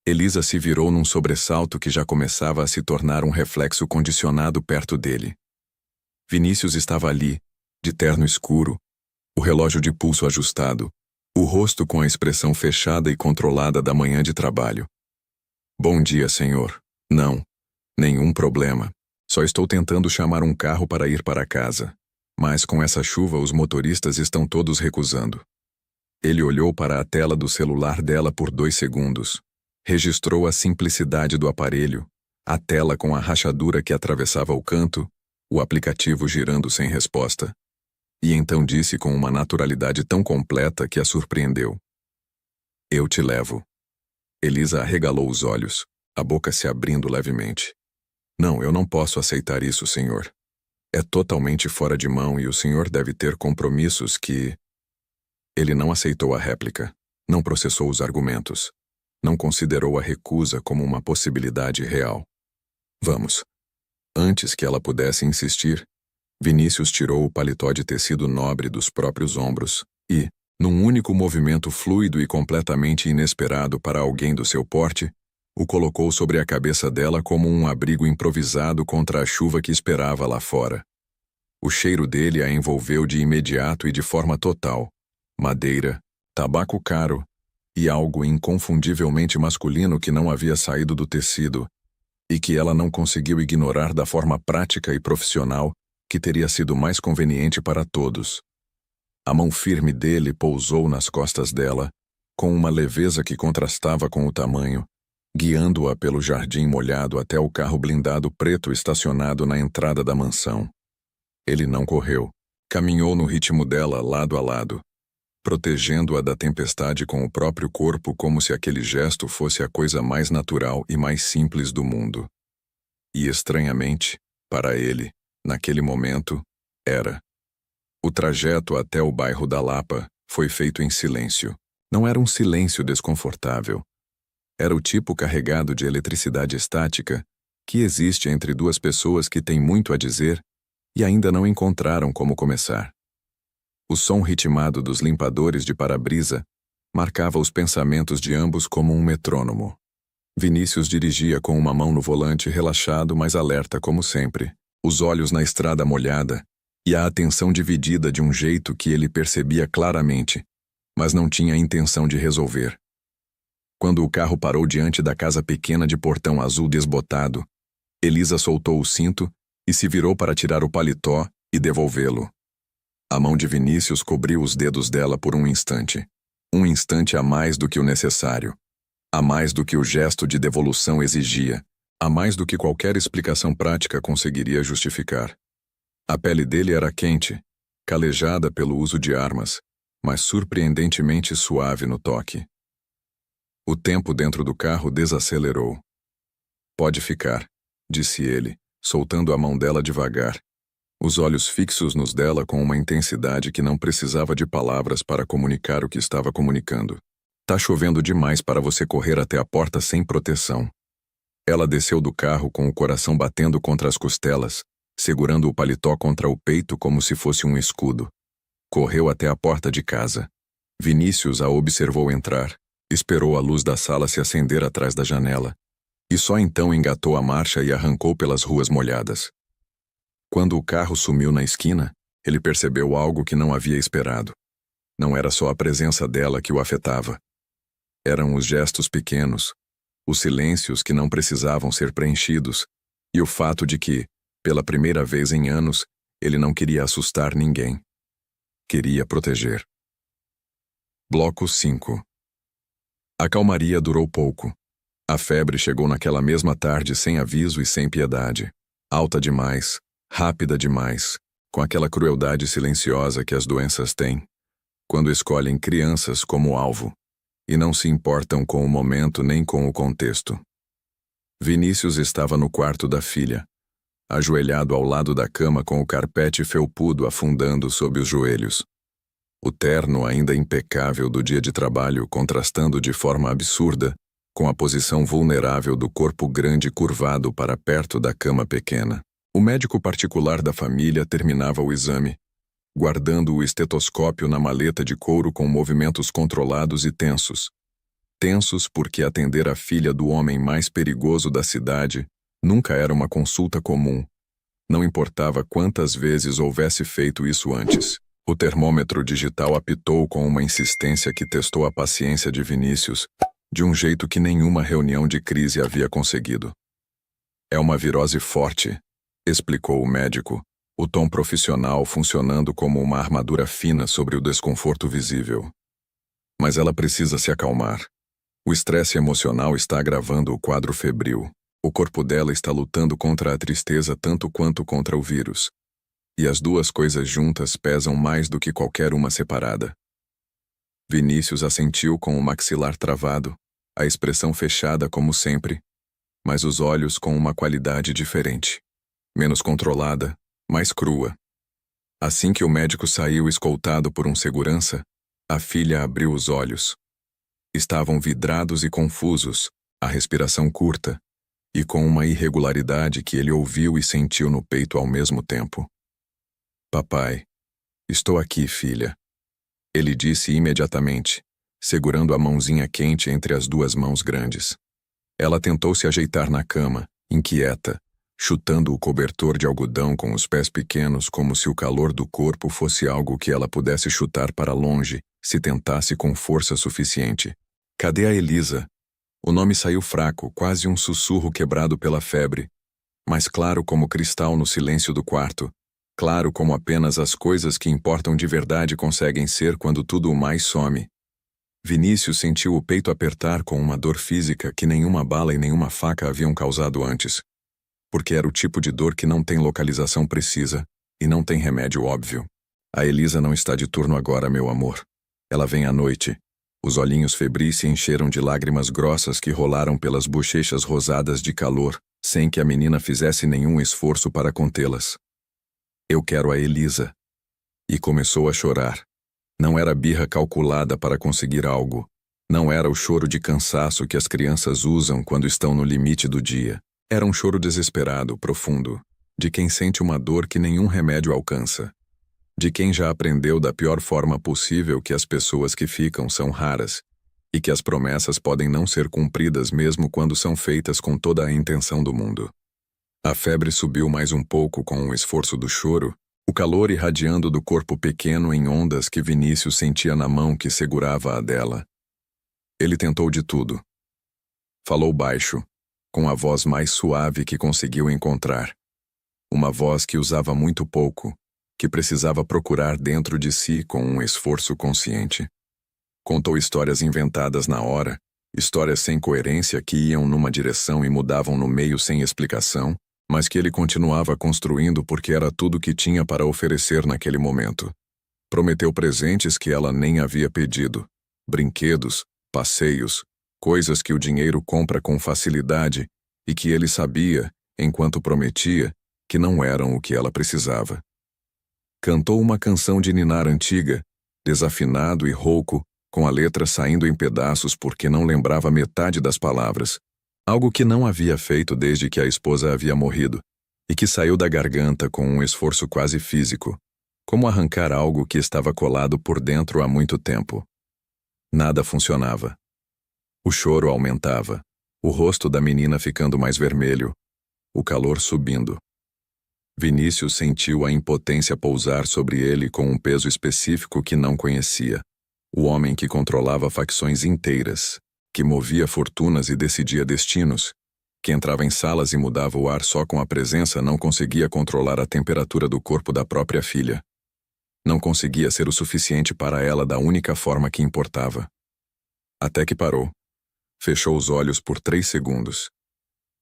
S1: Elisa se virou num sobressalto que já começava a se tornar um reflexo condicionado perto dele. Vinícius estava ali, de terno escuro, o relógio de pulso ajustado, o rosto com a expressão fechada e controlada da manhã de trabalho. Bom dia, senhor. Não, nenhum problema. Só estou tentando chamar um carro para ir para casa. Mas com essa chuva os motoristas estão todos recusando. Ele olhou para a tela do celular dela por 2 segundos. Registrou a simplicidade do aparelho, a tela com a rachadura que atravessava o canto, o aplicativo girando sem resposta. E então disse com uma naturalidade tão completa que a surpreendeu. Eu te levo. Elisa arregalou os olhos, a boca se abrindo levemente. Não, eu não posso aceitar isso, senhor. É totalmente fora de mão e o senhor deve ter compromissos que... Ele não aceitou a réplica, não processou os argumentos, não considerou a recusa como uma possibilidade real. Vamos. Antes que ela pudesse insistir, Vinícius tirou o paletó de tecido nobre dos próprios ombros e, num único movimento fluido e completamente inesperado para alguém do seu porte, o colocou sobre a cabeça dela como um abrigo improvisado contra a chuva que esperava lá fora. O cheiro dele a envolveu de imediato e de forma total. Madeira, tabaco caro e algo inconfundivelmente masculino que não havia saído do tecido e que ela não conseguiu ignorar da forma prática e profissional que teria sido mais conveniente para todos. A mão firme dele pousou nas costas dela, com uma leveza que contrastava com o tamanho, guiando-a pelo jardim molhado até o carro blindado preto estacionado na entrada da mansão. Ele não correu. Caminhou no ritmo dela, lado a lado, protegendo-a da tempestade com o próprio corpo como se aquele gesto fosse a coisa mais natural e mais simples do mundo. E estranhamente, para ele, naquele momento, era. O trajeto até o bairro da Lapa foi feito em silêncio. Não era um silêncio desconfortável. Era o tipo carregado de eletricidade estática que existe entre duas pessoas que têm muito a dizer e ainda não encontraram como começar. O som ritmado dos limpadores de para-brisa marcava os pensamentos de ambos como um metrônomo. Vinícius dirigia com uma mão no volante, relaxado, mas alerta como sempre, os olhos na estrada molhada e a atenção dividida de um jeito que ele percebia claramente, mas não tinha intenção de resolver. Quando o carro parou diante da casa pequena de portão azul desbotado, Elisa soltou o cinto e se virou para tirar o paletó e devolvê-lo. A mão de Vinícius cobriu os dedos dela por um instante a mais do que o necessário, a mais do que o gesto de devolução exigia, a mais do que qualquer explicação prática conseguiria justificar. A pele dele era quente, calejada pelo uso de armas, mas surpreendentemente suave no toque. O tempo dentro do carro desacelerou. "Pode ficar", disse ele, soltando a mão dela devagar, os olhos fixos nos dela com uma intensidade que não precisava de palavras para comunicar o que estava comunicando. "Tá chovendo demais para você correr até a porta sem proteção." Ela desceu do carro com o coração batendo contra as costelas, segurando o paletó contra o peito como se fosse um escudo. Correu até a porta de casa. Vinícius a observou entrar, esperou a luz da sala se acender atrás da janela, e só então engatou a marcha e arrancou pelas ruas molhadas. Quando o carro sumiu na esquina, ele percebeu algo que não havia esperado. Não era só a presença dela que o afetava. Eram os gestos pequenos, os silêncios que não precisavam ser preenchidos, e o fato de que, pela primeira vez em anos, ele não queria assustar ninguém. Queria proteger. Bloco 5. A calmaria durou pouco. A febre chegou naquela mesma tarde sem aviso e sem piedade. Alta demais, rápida demais, com aquela crueldade silenciosa que as doenças têm, quando escolhem crianças como alvo, e não se importam com o momento nem com o contexto. Vinícius estava no quarto da filha, ajoelhado ao lado da cama com o carpete felpudo afundando sob os joelhos. O terno ainda impecável do dia de trabalho contrastando de forma absurda com a posição vulnerável do corpo grande curvado para perto da cama pequena. O médico particular da família terminava o exame, guardando o estetoscópio na maleta de couro com movimentos controlados e tensos. Tensos porque atender a filha do homem mais perigoso da cidade nunca era uma consulta comum. Não importava quantas vezes houvesse feito isso antes. O termômetro digital apitou com uma insistência que testou a paciência de Vinícius, de um jeito que nenhuma reunião de crise havia conseguido. "É uma virose forte", explicou o médico, o tom profissional funcionando como uma armadura fina sobre o desconforto visível. "Mas ela precisa se acalmar. O estresse emocional está agravando o quadro febril. O corpo dela está lutando contra a tristeza tanto quanto contra o vírus. E as duas coisas juntas pesam mais do que qualquer uma separada." Vinícius assentiu com o maxilar travado, a expressão fechada como sempre, mas os olhos com uma qualidade diferente. Menos controlada, mais crua. Assim que o médico saiu escoltado por um segurança, a filha abriu os olhos. Estavam vidrados e confusos, a respiração curta, e com uma irregularidade que ele ouviu e sentiu no peito ao mesmo tempo. "Papai, estou aqui, filha", ele disse imediatamente, segurando a mãozinha quente entre as duas mãos grandes. Ela tentou se ajeitar na cama, inquieta, chutando o cobertor de algodão com os pés pequenos como se o calor do corpo fosse algo que ela pudesse chutar para longe, se tentasse com força suficiente. "Cadê a Elisa?" O nome saiu fraco, quase um sussurro quebrado pela febre, mas claro como cristal no silêncio do quarto, claro como apenas as coisas que importam de verdade conseguem ser quando tudo o mais some. Vinícius sentiu o peito apertar com uma dor física que nenhuma bala e nenhuma faca haviam causado antes. Porque era o tipo de dor que não tem localização precisa e não tem remédio óbvio. A Elisa não está de turno agora, meu amor. Ela vem à noite. Os olhinhos febris se encheram de lágrimas grossas que rolaram pelas bochechas rosadas de calor, sem que a menina fizesse nenhum esforço para contê-las. Eu quero a Elisa. E começou a chorar. Não era birra calculada para conseguir algo. Não era o choro de cansaço que as crianças usam quando estão no limite do dia. Era um choro desesperado, profundo, de quem sente uma dor que nenhum remédio alcança. De quem já aprendeu da pior forma possível que as pessoas que ficam são raras e que as promessas podem não ser cumpridas mesmo quando são feitas com toda a intenção do mundo. A febre subiu mais um pouco com o esforço do choro, o calor irradiando do corpo pequeno em ondas que Vinícius sentia na mão que segurava a dela. Ele tentou de tudo. Falou baixo, com a voz mais suave que conseguiu encontrar. Uma voz que usava muito pouco, que precisava procurar dentro de si com um esforço consciente. Contou histórias inventadas na hora, histórias sem coerência que iam numa direção e mudavam no meio sem explicação, mas que ele continuava construindo porque era tudo que tinha para oferecer naquele momento. Prometeu presentes que ela nem havia pedido, brinquedos, passeios, coisas que o dinheiro compra com facilidade e que ele sabia, enquanto prometia, que não eram o que ela precisava. Cantou uma canção de ninar antiga, desafinado e rouco, com a letra saindo em pedaços porque não lembrava metade das palavras, algo que não havia feito desde que a esposa havia morrido, e que saiu da garganta com um esforço quase físico, como arrancar algo que estava colado por dentro há muito tempo. Nada funcionava. O choro aumentava, o rosto da menina ficando mais vermelho, o calor subindo. Vinícius sentiu a impotência pousar sobre ele com um peso específico que não conhecia. O homem que controlava facções inteiras, que movia fortunas e decidia destinos, que entrava em salas e mudava o ar só com a presença, não conseguia controlar a temperatura do corpo da própria filha. Não conseguia ser o suficiente para ela da única forma que importava. Até que parou. Fechou os olhos por 3 segundos.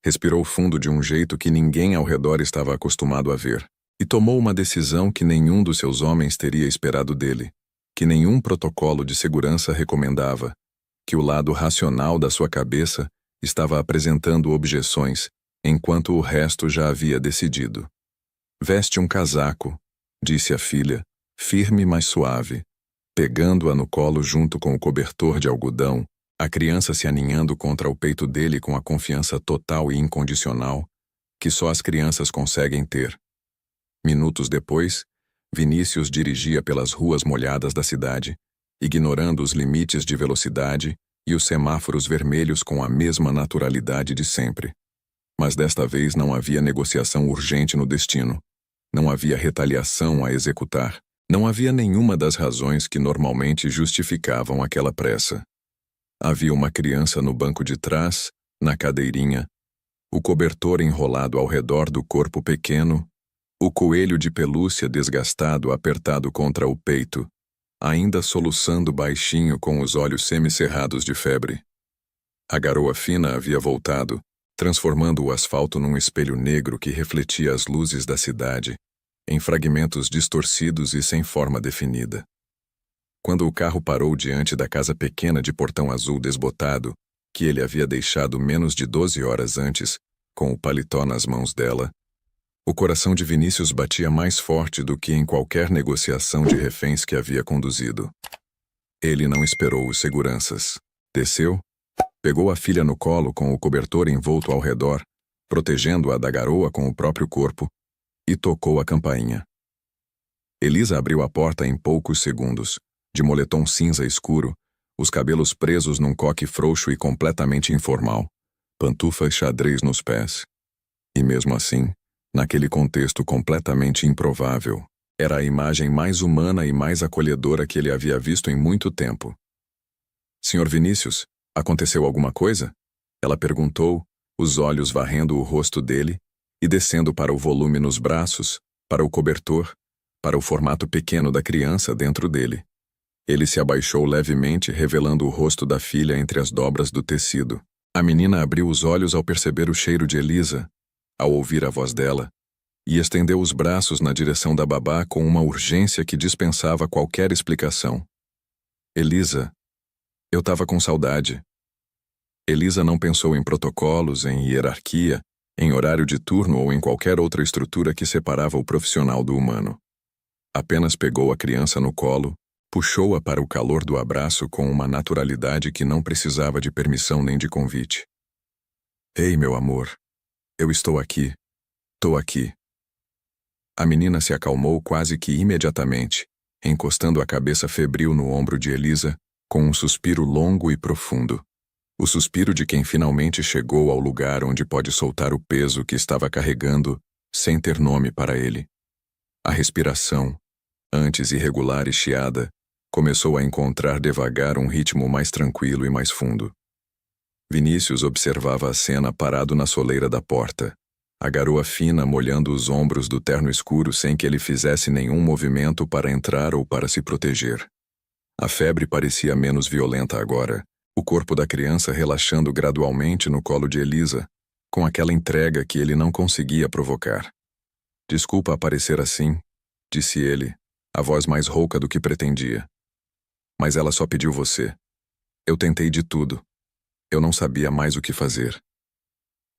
S1: Respirou fundo de um jeito que ninguém ao redor estava acostumado a ver, e tomou uma decisão que nenhum dos seus homens teria esperado dele, que nenhum protocolo de segurança recomendava, que o lado racional da sua cabeça estava apresentando objeções, enquanto o resto já havia decidido. Veste um casaco, disse a filha, firme mas suave, pegando-a no colo junto com o cobertor de algodão, a criança se aninhando contra o peito dele com a confiança total e incondicional que só as crianças conseguem ter. Minutos depois, Vinícius dirigia pelas ruas molhadas da cidade, ignorando os limites de velocidade e os semáforos vermelhos com a mesma naturalidade de sempre. Mas desta vez não havia negociação urgente no destino. Não havia retaliação a executar. Não havia nenhuma das razões que normalmente justificavam aquela pressa. Havia uma criança no banco de trás, na cadeirinha, o cobertor enrolado ao redor do corpo pequeno, o coelho de pelúcia desgastado apertado contra o peito, ainda soluçando baixinho com os olhos semicerrados de febre. A garoa fina havia voltado, transformando o asfalto num espelho negro que refletia as luzes da cidade, em fragmentos distorcidos e sem forma definida. Quando o carro parou diante da casa pequena de portão azul desbotado, que ele havia deixado menos de 12 horas antes, com o paletó nas mãos dela, o coração de Vinícius batia mais forte do que em qualquer negociação de reféns que havia conduzido. Ele não esperou os seguranças. Desceu, pegou a filha no colo com o cobertor envolto ao redor, protegendo-a da garoa com o próprio corpo, e tocou a campainha. Elisa abriu a porta em poucos segundos, de moletom cinza escuro, os cabelos presos num coque frouxo e completamente informal, pantufas xadrez nos pés. E mesmo assim, naquele contexto completamente improvável, era a imagem mais humana e mais acolhedora que ele havia visto em muito tempo. Sr. Vinícius, aconteceu alguma coisa? Ela perguntou, os olhos varrendo o rosto dele e descendo para o volume nos braços, para o cobertor, para o formato pequeno da criança dentro dele. Ele se abaixou levemente, revelando o rosto da filha entre as dobras do tecido. A menina abriu os olhos ao perceber o cheiro de Elisa, ao ouvir a voz dela, e estendeu os braços na direção da babá com uma urgência que dispensava qualquer explicação. Elisa, eu tava com saudade. Elisa não pensou em protocolos, em hierarquia, em horário de turno ou em qualquer outra estrutura que separava o profissional do humano. Apenas pegou a criança no colo, puxou-a para o calor do abraço com uma naturalidade que não precisava de permissão nem de convite. Ei, meu amor, eu estou aqui. Tô aqui. A menina se acalmou quase que imediatamente, encostando a cabeça febril no ombro de Elisa, com um suspiro longo e profundo. O suspiro de quem finalmente chegou ao lugar onde pode soltar o peso que estava carregando, sem ter nome para ele. A respiração, antes irregular e chiada, começou a encontrar devagar um ritmo mais tranquilo e mais fundo. Vinícius observava a cena parado na soleira da porta, a garoa fina molhando os ombros do terno escuro sem que ele fizesse nenhum movimento para entrar ou para se proteger. A febre parecia menos violenta agora, o corpo da criança relaxando gradualmente no colo de Elisa, com aquela entrega que ele não conseguia provocar. Desculpa aparecer assim, disse ele, a voz mais rouca do que pretendia. Mas ela só pediu você. Eu tentei de tudo. Eu não sabia mais o que fazer.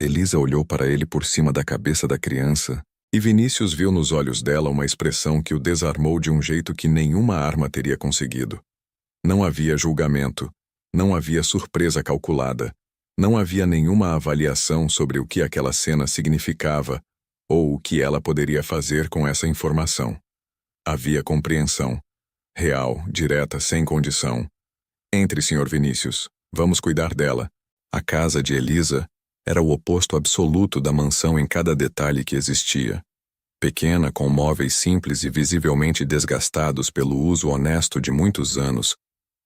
S1: Elisa olhou para ele por cima da cabeça da criança, e Vinícius viu nos olhos dela uma expressão que o desarmou de um jeito que nenhuma arma teria conseguido. Não havia julgamento, não havia surpresa calculada, não havia nenhuma avaliação sobre o que aquela cena significava ou o que ela poderia fazer com essa informação. Havia compreensão, real, direta, sem condição. Entre, Sr. Vinícius, vamos cuidar dela. A casa de Elisa era o oposto absoluto da mansão em cada detalhe que existia. Pequena, com móveis simples e visivelmente desgastados pelo uso honesto de muitos anos,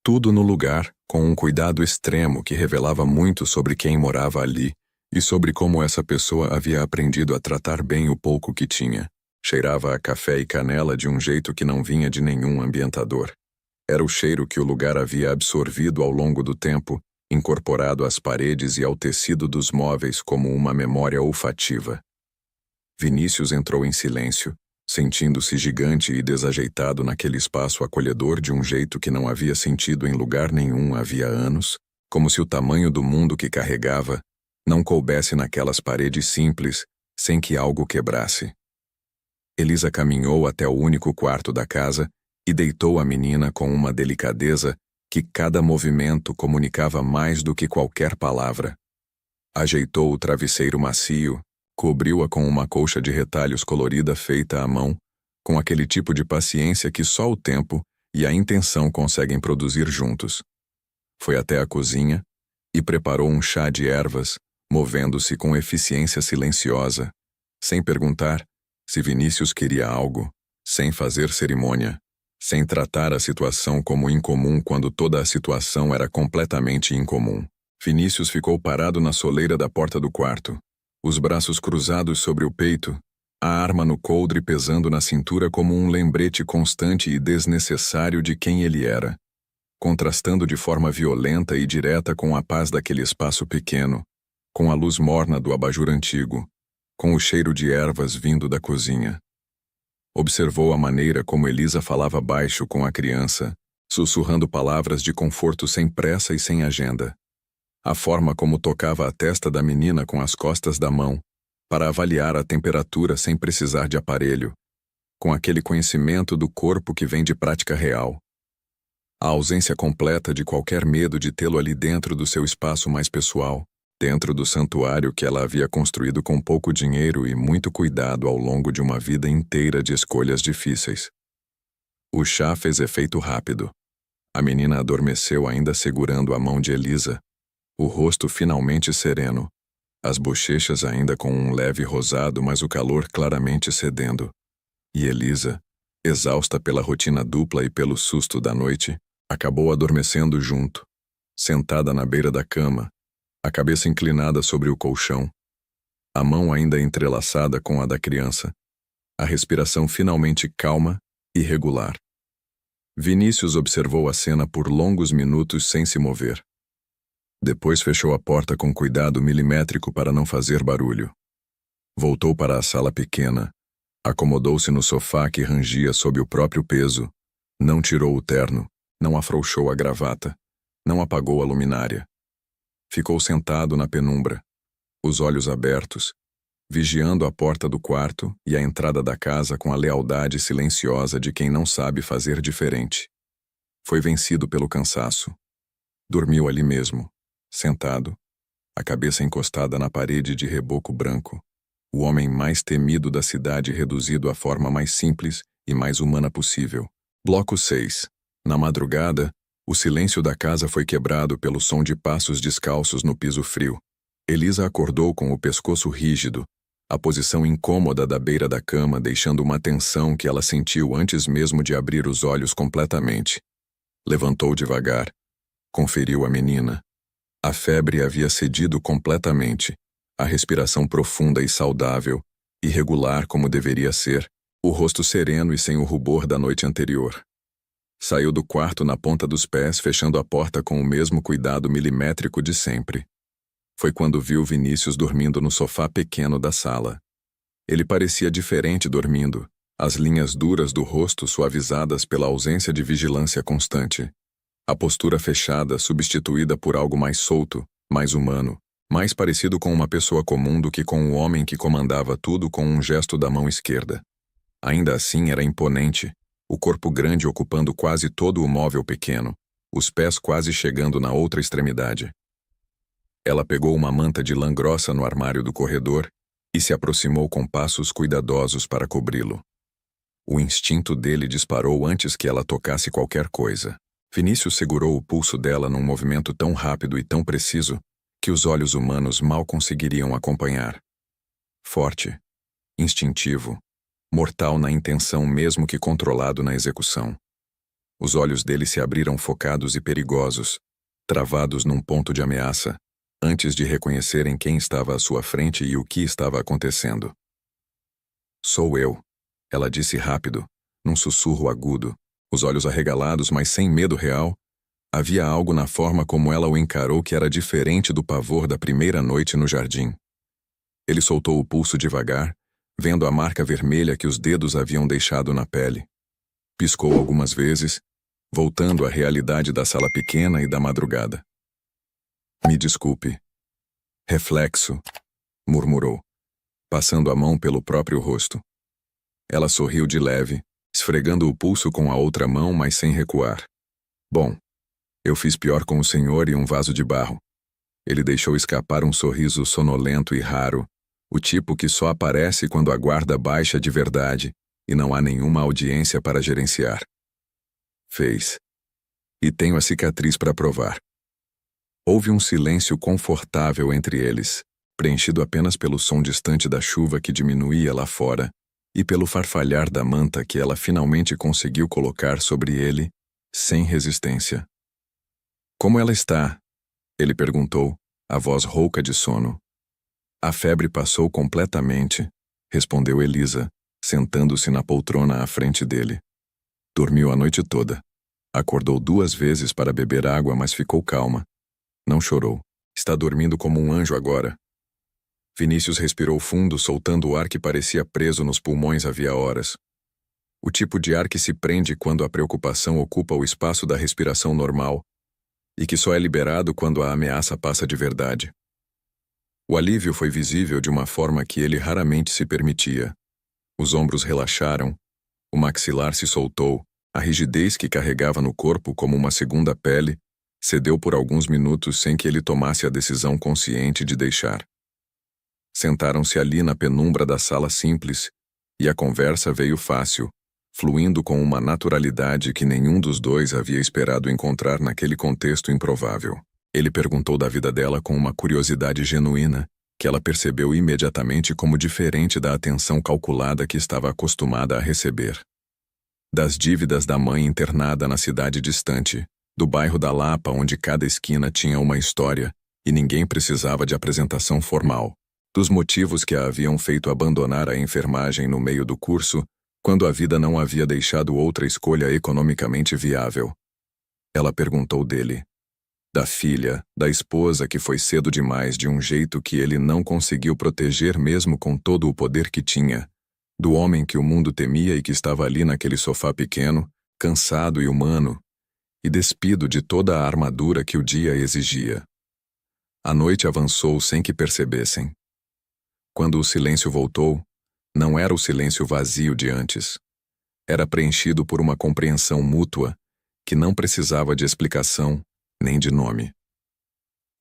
S1: tudo no lugar, com um cuidado extremo que revelava muito sobre quem morava ali e sobre como essa pessoa havia aprendido a tratar bem o pouco que tinha. Cheirava a café e canela de um jeito que não vinha de nenhum ambientador. Era o cheiro que o lugar havia absorvido ao longo do tempo, incorporado às paredes e ao tecido dos móveis como uma memória olfativa. Vinícius entrou em silêncio, sentindo-se gigante e desajeitado naquele espaço acolhedor de um jeito que não havia sentido em lugar nenhum havia anos, como se o tamanho do mundo que carregava não coubesse naquelas paredes simples, sem que algo quebrasse. Elisa caminhou até o único quarto da casa e deitou a menina com uma delicadeza que cada movimento comunicava mais do que qualquer palavra. Ajeitou o travesseiro macio, cobriu-a com uma colcha de retalhos colorida feita à mão, com aquele tipo de paciência que só o tempo e a intenção conseguem produzir juntos. Foi até a cozinha e preparou um chá de ervas, movendo-se com eficiência silenciosa, sem perguntar se Vinícius queria algo, sem fazer cerimônia, sem tratar a situação como incomum quando toda a situação era completamente incomum. Vinícius ficou parado na soleira da porta do quarto, os braços cruzados sobre o peito, a arma no coldre pesando na cintura como um lembrete constante e desnecessário de quem ele era, contrastando de forma violenta e direta com a paz daquele espaço pequeno, com a luz morna do abajur antigo, com o cheiro de ervas vindo da cozinha. Observou a maneira como Elisa falava baixo com a criança, sussurrando palavras de conforto sem pressa e sem agenda. A forma como tocava a testa da menina com as costas da mão, para avaliar a temperatura sem precisar de aparelho, com aquele conhecimento do corpo que vem de prática real. A ausência completa de qualquer medo de tê-lo ali dentro do seu espaço mais pessoal, dentro do santuário que ela havia construído com pouco dinheiro e muito cuidado ao longo de uma vida inteira de escolhas difíceis. O chá fez efeito rápido. A menina adormeceu ainda segurando a mão de Elisa, o rosto finalmente sereno, as bochechas ainda com um leve rosado, mas o calor claramente cedendo. E Elisa, exausta pela rotina dupla e pelo susto da noite, acabou adormecendo junto, sentada na beira da cama, a cabeça inclinada sobre o colchão, a mão ainda entrelaçada com a da criança, a respiração finalmente calma e regular. Vinícius observou a cena por longos minutos sem se mover. Depois fechou a porta com cuidado milimétrico para não fazer barulho. Voltou para a sala pequena, acomodou-se no sofá que rangia sob o próprio peso, não tirou o terno, não afrouxou a gravata, não apagou a luminária. Ficou sentado na penumbra, os olhos abertos, vigiando a porta do quarto e a entrada da casa com a lealdade silenciosa de quem não sabe fazer diferente. Foi vencido pelo cansaço. Dormiu ali mesmo, sentado, a cabeça encostada na parede de reboco branco, o homem mais temido da cidade reduzido à forma mais simples e mais humana possível. Bloco 6. Na madrugada, o silêncio da casa foi quebrado pelo som de passos descalços no piso frio. Elisa acordou com o pescoço rígido, a posição incômoda da beira da cama deixando uma tensão que ela sentiu antes mesmo de abrir os olhos completamente. Levantou devagar, conferiu a menina. A febre havia cedido completamente, a respiração profunda e saudável, irregular como deveria ser, o rosto sereno e sem o rubor da noite anterior. Saiu do quarto na ponta dos pés, fechando a porta com o mesmo cuidado milimétrico de sempre. Foi quando viu Vinícius dormindo no sofá pequeno da sala. Ele parecia diferente dormindo, as linhas duras do rosto suavizadas pela ausência de vigilância constante. A postura fechada substituída por algo mais solto, mais humano, mais parecido com uma pessoa comum do que com o homem que comandava tudo com um gesto da mão esquerda. Ainda assim era imponente, o corpo grande ocupando quase todo o móvel pequeno, os pés quase chegando na outra extremidade. Ela pegou uma manta de lã grossa no armário do corredor e se aproximou com passos cuidadosos para cobri-lo. O instinto dele disparou antes que ela tocasse qualquer coisa. Vinícius segurou o pulso dela num movimento tão rápido e tão preciso que os olhos humanos mal conseguiriam acompanhar. Forte, instintivo, mortal na intenção mesmo que controlado na execução. Os olhos dele se abriram focados e perigosos, travados num ponto de ameaça, antes de reconhecerem quem estava à sua frente e o que estava acontecendo. "Sou eu", ela disse rápido, num sussurro agudo, os olhos arregalados, mas sem medo real. Havia algo na forma como ela o encarou que era diferente do pavor da primeira noite no jardim. Ele soltou o pulso devagar, vendo a marca vermelha que os dedos haviam deixado na pele. Piscou algumas vezes, voltando à realidade da sala pequena e da madrugada. "Me desculpe." "Reflexo", murmurou, passando a mão pelo próprio rosto. Ela sorriu de leve, esfregando o pulso com a outra mão, mas sem recuar. "Bom, eu fiz pior com o senhor e um vaso de barro." Ele deixou escapar um sorriso sonolento e raro, o tipo que só aparece quando a guarda baixa de verdade e não há nenhuma audiência para gerenciar. "Fez. E tenho a cicatriz para provar." Houve um silêncio confortável entre eles, preenchido apenas pelo som distante da chuva que diminuía lá fora e pelo farfalhar da manta que ela finalmente conseguiu colocar sobre ele, sem resistência. "Como ela está?" ele perguntou, a voz rouca de sono. "A febre passou completamente", respondeu Elisa, sentando-se na poltrona à frente dele. "Dormiu a noite toda. Acordou 2 vezes para beber água, mas ficou calma. Não chorou. Está dormindo como um anjo agora." Vinícius respirou fundo, soltando o ar que parecia preso nos pulmões havia horas. O tipo de ar que se prende quando a preocupação ocupa o espaço da respiração normal e que só é liberado quando a ameaça passa de verdade. O alívio foi visível de uma forma que ele raramente se permitia. Os ombros relaxaram, o maxilar se soltou, a rigidez que carregava no corpo como uma segunda pele cedeu por alguns minutos sem que ele tomasse a decisão consciente de deixar. Sentaram-se ali na penumbra da sala simples, e a conversa veio fácil, fluindo com uma naturalidade que nenhum dos dois havia esperado encontrar naquele contexto improvável. Ele perguntou da vida dela com uma curiosidade genuína, que ela percebeu imediatamente como diferente da atenção calculada que estava acostumada a receber. Das dívidas da mãe internada na cidade distante, do bairro da Lapa onde cada esquina tinha uma história e ninguém precisava de apresentação formal, dos motivos que a haviam feito abandonar a enfermagem no meio do curso Quando a vida não havia deixado outra escolha economicamente viável. Ela perguntou dele. Da filha, da esposa que foi cedo demais de um jeito que ele não conseguiu proteger mesmo com todo o poder que tinha. Do homem que o mundo temia e que estava ali naquele sofá pequeno, cansado e humano, e despido de toda a armadura que o dia exigia. A noite avançou sem que percebessem. Quando o silêncio voltou, não era o silêncio vazio de antes. Era preenchido por uma compreensão mútua que não precisava de explicação nem de nome.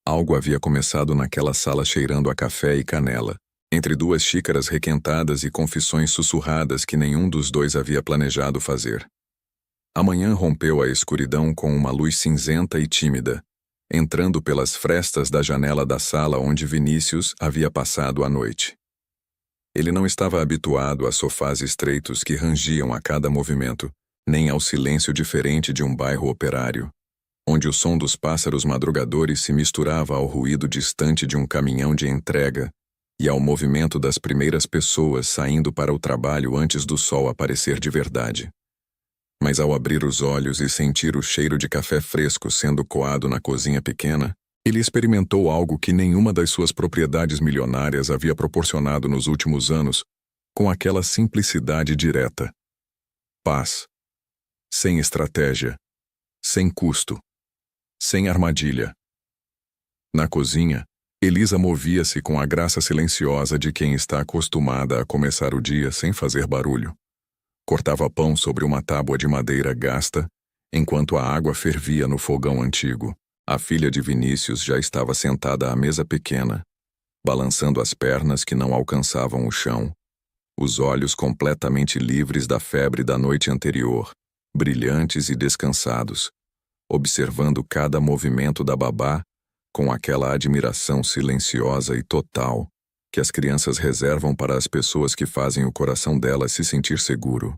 S1: Algo havia começado naquela sala cheirando a café e canela, entre duas xícaras requentadas e confissões sussurradas que nenhum dos dois havia planejado fazer. A manhã rompeu a escuridão com uma luz cinzenta e tímida, entrando pelas frestas da janela da sala onde Vinícius havia passado a noite. Ele não estava habituado a sofás estreitos que rangiam a cada movimento, nem ao silêncio diferente de um bairro operário, onde o som dos pássaros madrugadores se misturava ao ruído distante de um caminhão de entrega e ao movimento das primeiras pessoas saindo para o trabalho antes do sol aparecer de verdade. Mas ao abrir os olhos e sentir o cheiro de café fresco sendo coado na cozinha pequena, ele experimentou algo que nenhuma das suas propriedades milionárias havia proporcionado nos últimos anos, com aquela simplicidade direta. Paz. Sem estratégia. Sem custo. Sem armadilha. Na cozinha, Elisa movia-se com a graça silenciosa de quem está acostumada a começar o dia sem fazer barulho. Cortava pão sobre uma tábua de madeira gasta, enquanto a água fervia no fogão antigo. A filha de Vinícius já estava sentada à mesa pequena, balançando as pernas que não alcançavam o chão, os olhos completamente livres da febre da noite anterior, brilhantes e descansados, observando cada movimento da babá com aquela admiração silenciosa e total que as crianças reservam para as pessoas que fazem o coração delas se sentir seguro.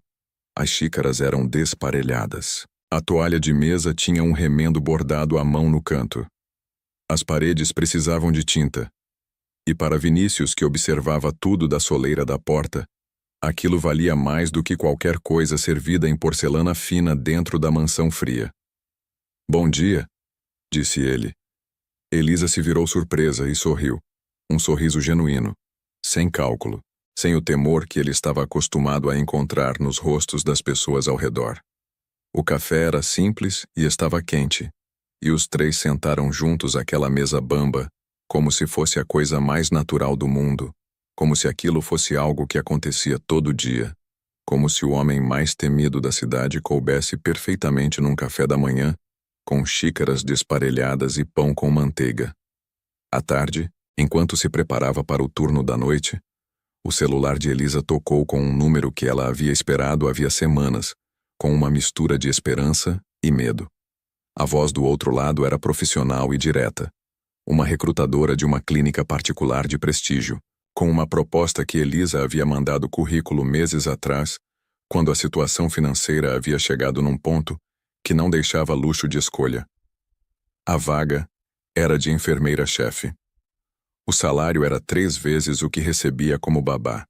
S1: As xícaras eram desparelhadas. A toalha de mesa tinha um remendo bordado à mão no canto. As paredes precisavam de tinta. E para Vinícius, que observava tudo da soleira da porta, aquilo valia mais do que qualquer coisa servida em porcelana fina dentro da mansão fria. "Bom dia", disse ele. Elisa se virou surpresa e sorriu. Um sorriso genuíno, sem cálculo, sem o temor que ele estava acostumado a encontrar nos rostos das pessoas ao redor. O café era simples e estava quente, e os três sentaram juntos àquela mesa bamba, como se fosse a coisa mais natural do mundo, como se aquilo fosse algo que acontecia todo dia, como se o homem mais temido da cidade coubesse perfeitamente num café da manhã, com xícaras desparelhadas e pão com manteiga. À tarde, enquanto se preparava para o turno da noite, o celular de Elisa tocou com um número que ela havia esperado havia semanas, com uma mistura de esperança e medo. A voz do outro lado era profissional e direta. Uma recrutadora de uma clínica particular de prestígio, com uma proposta que Elisa havia mandado currículo meses atrás, quando a situação financeira havia chegado num ponto que não deixava luxo de escolha. A vaga era de enfermeira-chefe. O salário era 3 vezes o que recebia como babá.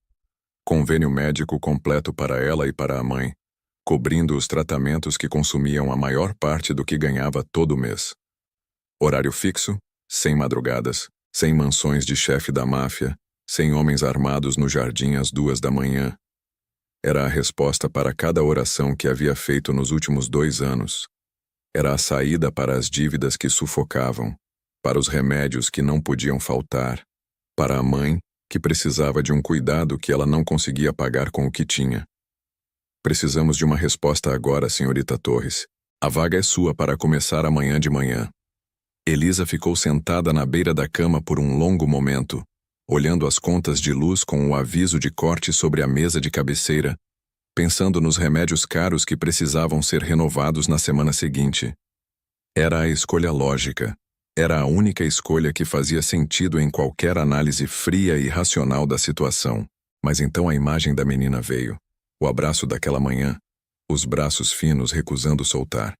S1: Convênio médico completo para ela e para a mãe, cobrindo os tratamentos que consumiam a maior parte do que ganhava todo mês. Horário fixo, sem madrugadas, sem mansões de chefe da máfia, sem homens armados no jardim às 2 da manhã. Era a resposta para cada oração que havia feito nos últimos 2 anos. Era a saída para as dívidas que sufocavam, para os remédios que não podiam faltar, para a mãe, que precisava de um cuidado que ela não conseguia pagar com o que tinha. "Precisamos de uma resposta agora, senhorita Torres. A vaga é sua para começar amanhã de manhã." Elisa ficou sentada na beira da cama por um longo momento, olhando as contas de luz com o aviso de corte sobre a mesa de cabeceira, pensando nos remédios caros que precisavam ser renovados na semana seguinte. Era a escolha lógica. Era a única escolha que fazia sentido em qualquer análise fria e racional da situação. Mas então a imagem da menina veio. O abraço daquela manhã, os braços finos recusando soltar.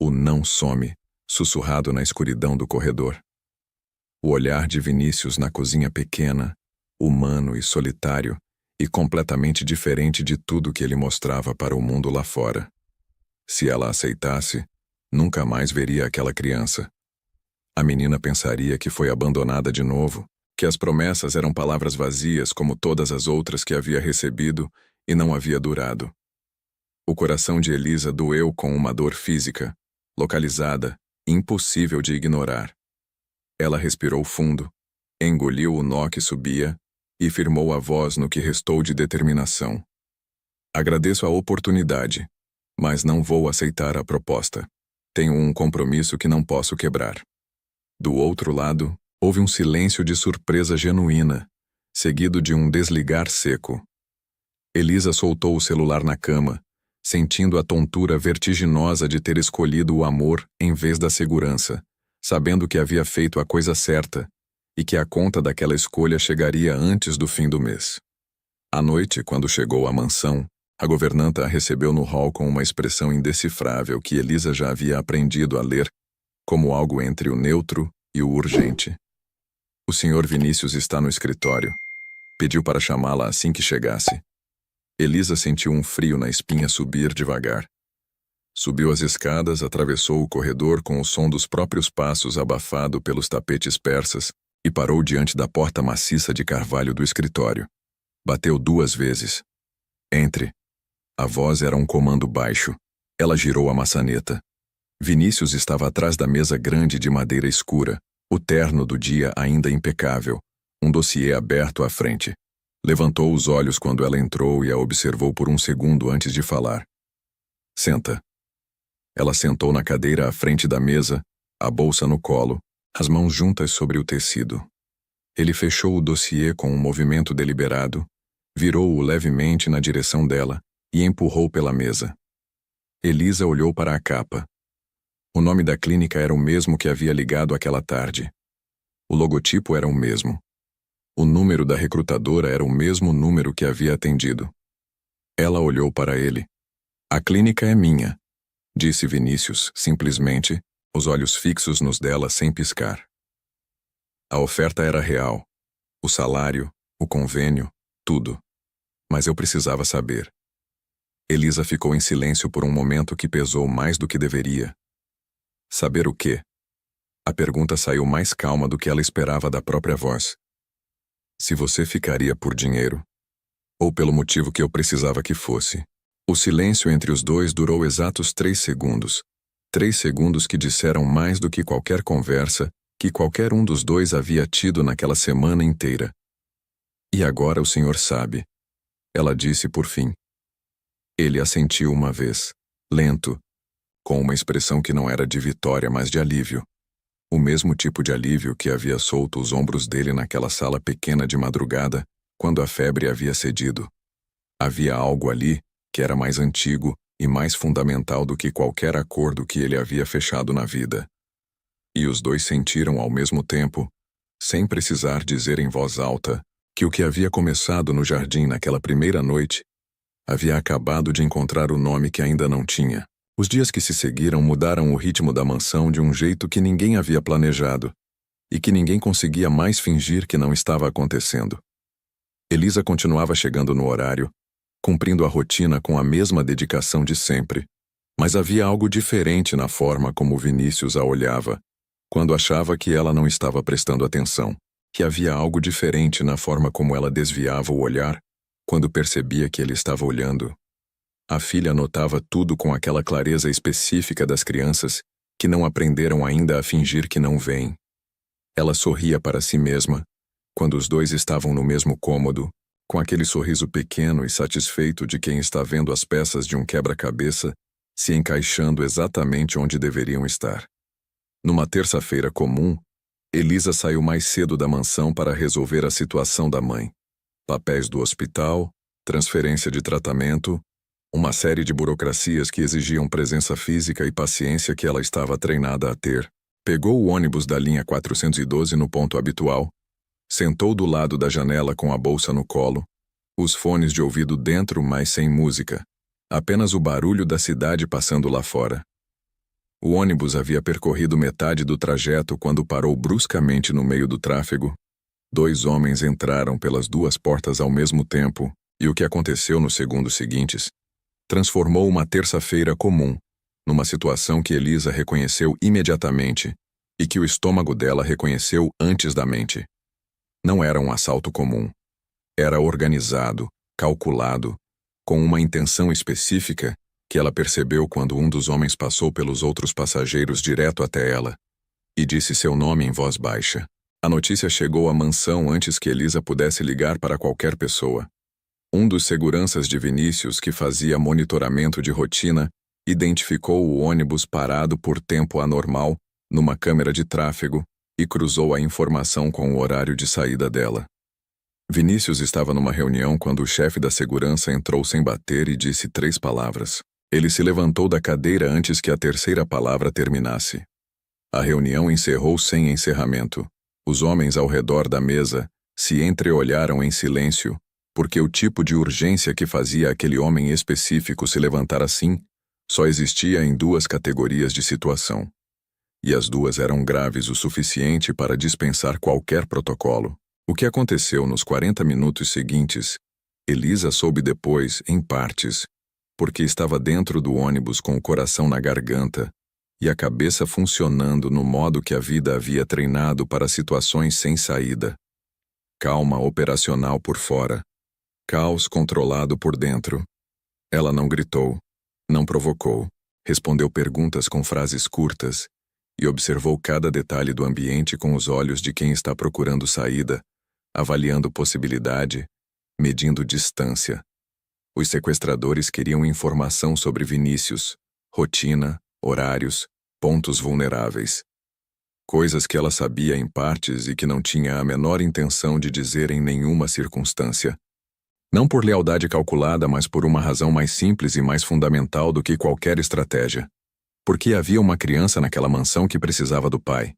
S1: O "não some", sussurrado na escuridão do corredor. O olhar de Vinícius na cozinha pequena, humano e solitário, e completamente diferente de tudo que ele mostrava para o mundo lá fora. Se ela aceitasse, nunca mais veria aquela criança. A menina pensaria que foi abandonada de novo, que as promessas eram palavras vazias como todas as outras que havia recebido e não havia durado. O coração de Elisa doeu com uma dor física, localizada, impossível de ignorar. Ela respirou fundo, engoliu o nó que subia e firmou a voz no que restou de determinação. Agradeço a oportunidade, mas não vou aceitar a proposta. Tenho um compromisso que não posso quebrar. Do outro lado, houve um silêncio de surpresa genuína, seguido de um desligar seco. Elisa soltou o celular na cama, sentindo a tontura vertiginosa de ter escolhido o amor em vez da segurança, sabendo que havia feito a coisa certa e que a conta daquela escolha chegaria antes do fim do mês. À noite, quando chegou à mansão, a governanta a recebeu no hall com uma expressão indecifrável que Elisa já havia aprendido a ler como algo entre o neutro e o urgente. O Sr. Vinícius está no escritório. Pediu para chamá-la assim que chegasse. Elisa sentiu um frio na espinha subir devagar. Subiu as escadas, atravessou o corredor com o som dos próprios passos abafado pelos tapetes persas e parou diante da porta maciça de carvalho do escritório. Bateu 2 vezes. Entre. A voz era um comando baixo. Ela girou a maçaneta. Vinícius estava atrás da mesa grande de madeira escura, o terno do dia ainda impecável, um dossiê aberto à frente. Levantou os olhos quando ela entrou e a observou por um segundo antes de falar. Senta. Ela sentou na cadeira à frente da mesa, a bolsa no colo, as mãos juntas sobre o tecido. Ele fechou o dossiê com um movimento deliberado, virou-o levemente na direção dela e empurrou pela mesa. Elisa olhou para a capa. O nome da clínica era o mesmo que havia ligado aquela tarde. O logotipo era o mesmo. O número da recrutadora era o mesmo número que havia atendido. Ela olhou para ele. A clínica é minha, disse Vinícius, simplesmente, os olhos fixos nos dela sem piscar. A oferta era real. O salário, o convênio, tudo. Mas eu precisava saber. Elisa ficou em silêncio por um momento que pesou mais do que deveria. Saber o quê? A pergunta saiu mais calma do que ela esperava da própria voz. Se você ficaria por dinheiro, ou pelo motivo que eu precisava que fosse. O silêncio entre os dois durou exatos 3 segundos. 3 segundos que disseram mais do que qualquer conversa que qualquer um dos dois havia tido naquela semana inteira. E agora o senhor sabe. Ela disse por fim. Ele assentiu uma vez, lento, com uma expressão que não era de vitória, mas de alívio. O mesmo tipo de alívio que havia solto os ombros dele naquela sala pequena de madrugada, quando a febre havia cedido. Havia algo ali que era mais antigo e mais fundamental do que qualquer acordo que ele havia fechado na vida. E os dois sentiram ao mesmo tempo, sem precisar dizer em voz alta, que o que havia começado no jardim naquela primeira noite havia acabado de encontrar o nome que ainda não tinha. Os dias que se seguiram mudaram o ritmo da mansão de um jeito que ninguém havia planejado e que ninguém conseguia mais fingir que não estava acontecendo. Elisa continuava chegando no horário, cumprindo a rotina com a mesma dedicação de sempre, mas havia algo diferente na forma como Vinícius a olhava, quando achava que ela não estava prestando atenção, que havia algo diferente na forma como ela desviava o olhar, quando percebia que ele estava olhando. A filha notava tudo com aquela clareza específica das crianças que não aprenderam ainda a fingir que não veem. Ela sorria para si mesma, quando os dois estavam no mesmo cômodo, com aquele sorriso pequeno e satisfeito de quem está vendo as peças de um quebra-cabeça se encaixando exatamente onde deveriam estar. Numa terça-feira comum, Elisa saiu mais cedo da mansão para resolver a situação da mãe. Papéis do hospital, transferência de tratamento, uma série de burocracias que exigiam presença física e paciência que ela estava treinada a ter. Pegou o ônibus da linha 412 no ponto habitual, sentou do lado da janela com a bolsa no colo, os fones de ouvido dentro, mas sem música, apenas o barulho da cidade passando lá fora. O ônibus havia percorrido metade do trajeto quando parou bruscamente no meio do tráfego. 2 homens entraram pelas 2 portas ao mesmo tempo, E o que aconteceu nos segundos seguintes transformou uma terça-feira comum numa situação que Elisa reconheceu imediatamente e que o estômago dela reconheceu antes da mente. Não era um assalto comum. Era organizado, calculado, com uma intenção específica que ela percebeu quando um dos homens passou pelos outros passageiros direto até ela e disse seu nome em voz baixa. A notícia chegou à mansão antes que Elisa pudesse ligar para qualquer pessoa. Um dos seguranças de Vinícius, que fazia monitoramento de rotina, identificou o ônibus parado por tempo anormal numa câmera de tráfego e cruzou a informação com o horário de saída dela. Vinícius estava numa reunião quando o chefe da segurança entrou sem bater e disse 3 palavras. Ele se levantou da cadeira antes que a terceira palavra terminasse. A reunião encerrou sem encerramento. Os homens ao redor da mesa se entreolharam em silêncio, porque o tipo de urgência que fazia aquele homem específico se levantar assim só existia em 2 categorias de situação. E as 2 eram graves o suficiente para dispensar qualquer protocolo. O que aconteceu nos 40 minutos seguintes, Elisa soube depois, em partes, porque estava dentro do ônibus com o coração na garganta e a cabeça funcionando no modo que a vida havia treinado para situações sem saída. Calma operacional por fora, caos controlado por dentro. Ela não gritou, não provocou, respondeu perguntas com frases curtas e observou cada detalhe do ambiente com os olhos de quem está procurando saída, avaliando possibilidade, medindo distância. Os sequestradores queriam informação sobre Vinícius, rotina, horários, pontos vulneráveis. Coisas que ela sabia em partes e que não tinha a menor intenção de dizer em nenhuma circunstância. Não por lealdade calculada, mas por uma razão mais simples e mais fundamental do que qualquer estratégia. Porque havia uma criança naquela mansão que precisava do pai.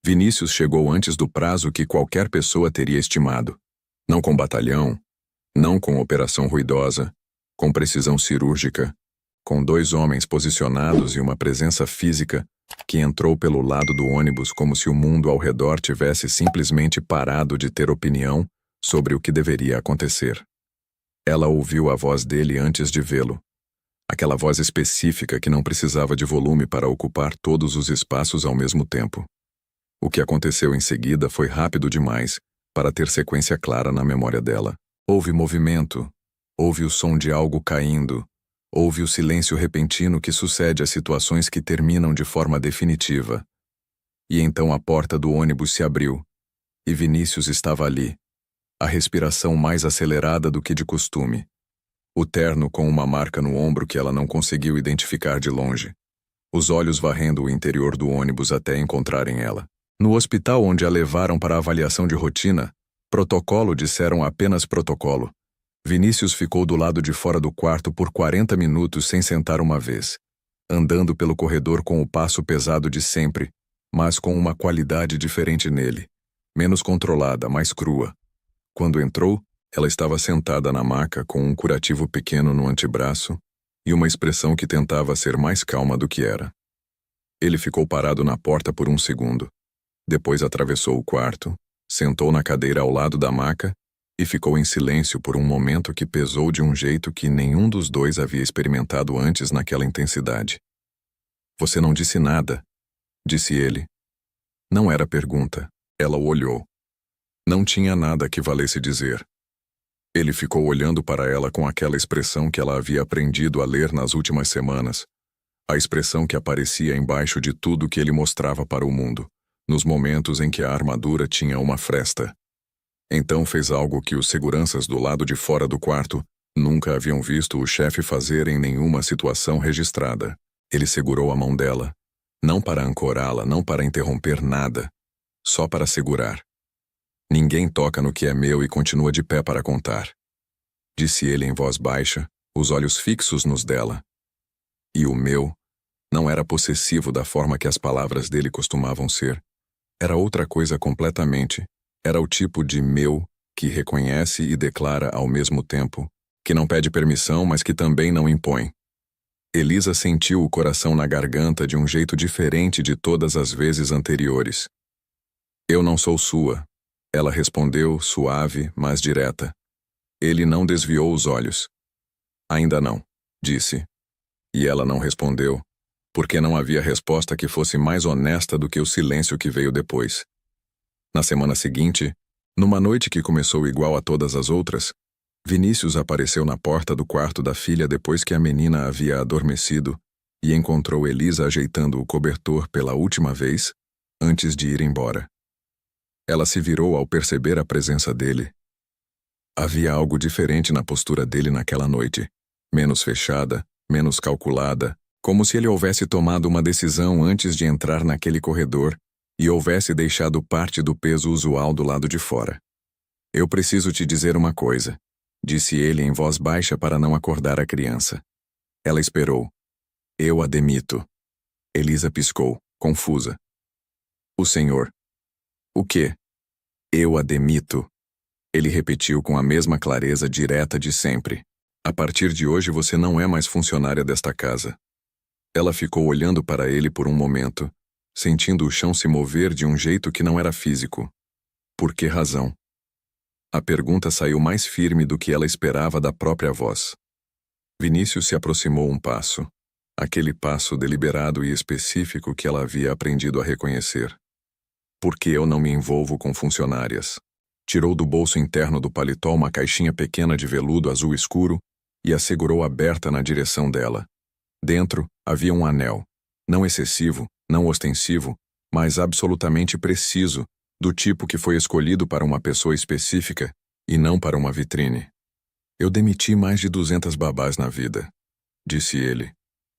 S1: Vinícius chegou antes do prazo que qualquer pessoa teria estimado. Não com batalhão, não com operação ruidosa, com precisão cirúrgica, com 2 homens posicionados e uma presença física que entrou pelo lado do ônibus como se o mundo ao redor tivesse simplesmente parado de ter opinião sobre o que deveria acontecer. Ela ouviu a voz dele antes de vê-lo. Aquela voz específica que não precisava de volume para ocupar todos os espaços ao mesmo tempo. O que aconteceu em seguida foi rápido demais para ter sequência clara na memória dela. Houve movimento, houve o som de algo caindo, houve o silêncio repentino que sucede a situações que terminam de forma definitiva. E então a porta do ônibus se abriu, e Vinícius estava ali, a respiração mais acelerada do que de costume. O terno com uma marca no ombro que ela não conseguiu identificar de longe. Os olhos varrendo o interior do ônibus até encontrarem ela. No hospital onde a levaram para a avaliação de rotina, protocolo disseram apenas protocolo. Vinícius ficou do lado de fora do quarto por 40 minutos sem sentar uma vez, andando pelo corredor com o passo pesado de sempre, mas com uma qualidade diferente nele, menos controlada, mais crua. Quando entrou, ela estava sentada na maca com um curativo pequeno no antebraço e uma expressão que tentava ser mais calma do que era. Ele ficou parado na porta por 1 segundo. Depois atravessou o quarto, sentou na cadeira ao lado da maca e ficou em silêncio por um momento que pesou de um jeito que nenhum dos 2 havia experimentado antes naquela intensidade. Você não disse nada, disse ele. Não era pergunta. Ela o olhou. Não tinha nada que valesse dizer. Ele ficou olhando para ela com aquela expressão que ela havia aprendido a ler nas últimas semanas. A expressão que aparecia embaixo de tudo que ele mostrava para o mundo, nos momentos em que a armadura tinha uma fresta. Então fez algo que os seguranças do lado de fora do quarto nunca haviam visto o chefe fazer em nenhuma situação registrada. Ele segurou a mão dela, não para ancorá-la, não para interromper nada, só para segurar. Ninguém toca no que é meu e continua de pé para contar. Disse ele em voz baixa, os olhos fixos nos dela. E o meu não era possessivo da forma que as palavras dele costumavam ser. Era outra coisa completamente. Era o tipo de meu que reconhece e declara ao mesmo tempo, que não pede permissão, mas que também não impõe. Elisa sentiu o coração na garganta de um jeito diferente de todas as vezes anteriores. Eu não sou sua, ela respondeu, suave, mas direta. Ele não desviou os olhos. Ainda não, disse. E ela não respondeu, porque não havia resposta que fosse mais honesta do que o silêncio que veio depois. Na semana seguinte, numa noite que começou igual a todas as outras, Vinícius apareceu na porta do quarto da filha depois que a menina havia adormecido e encontrou Elisa ajeitando o cobertor pela última vez, antes de ir embora. Ela se virou ao perceber a presença dele. Havia algo diferente na postura dele naquela noite, menos fechada, menos calculada, como se ele houvesse tomado uma decisão antes de entrar naquele corredor e houvesse deixado parte do peso usual do lado de fora. Eu preciso te dizer uma coisa, disse ele em voz baixa para não acordar a criança. Ela esperou. Eu a demito. Elisa piscou, confusa. O senhor. O quê? Eu a demito. Ele repetiu com a mesma clareza direta de sempre. A partir de hoje você não é mais funcionária desta casa. Ela ficou olhando para ele por um momento, sentindo o chão se mover de um jeito que não era físico. Por que razão? A pergunta saiu mais firme do que ela esperava da própria voz. Vinícius se aproximou um passo, aquele passo deliberado e específico que ela havia aprendido a reconhecer. Porque eu não me envolvo com funcionárias. Tirou do bolso interno do paletó uma caixinha pequena de veludo azul escuro e a segurou aberta na direção dela. Dentro havia um anel, não excessivo, não ostensivo, mas absolutamente preciso, do tipo que foi escolhido para uma pessoa específica e não para uma vitrine. Eu demiti mais de 200 babás na vida, disse ele,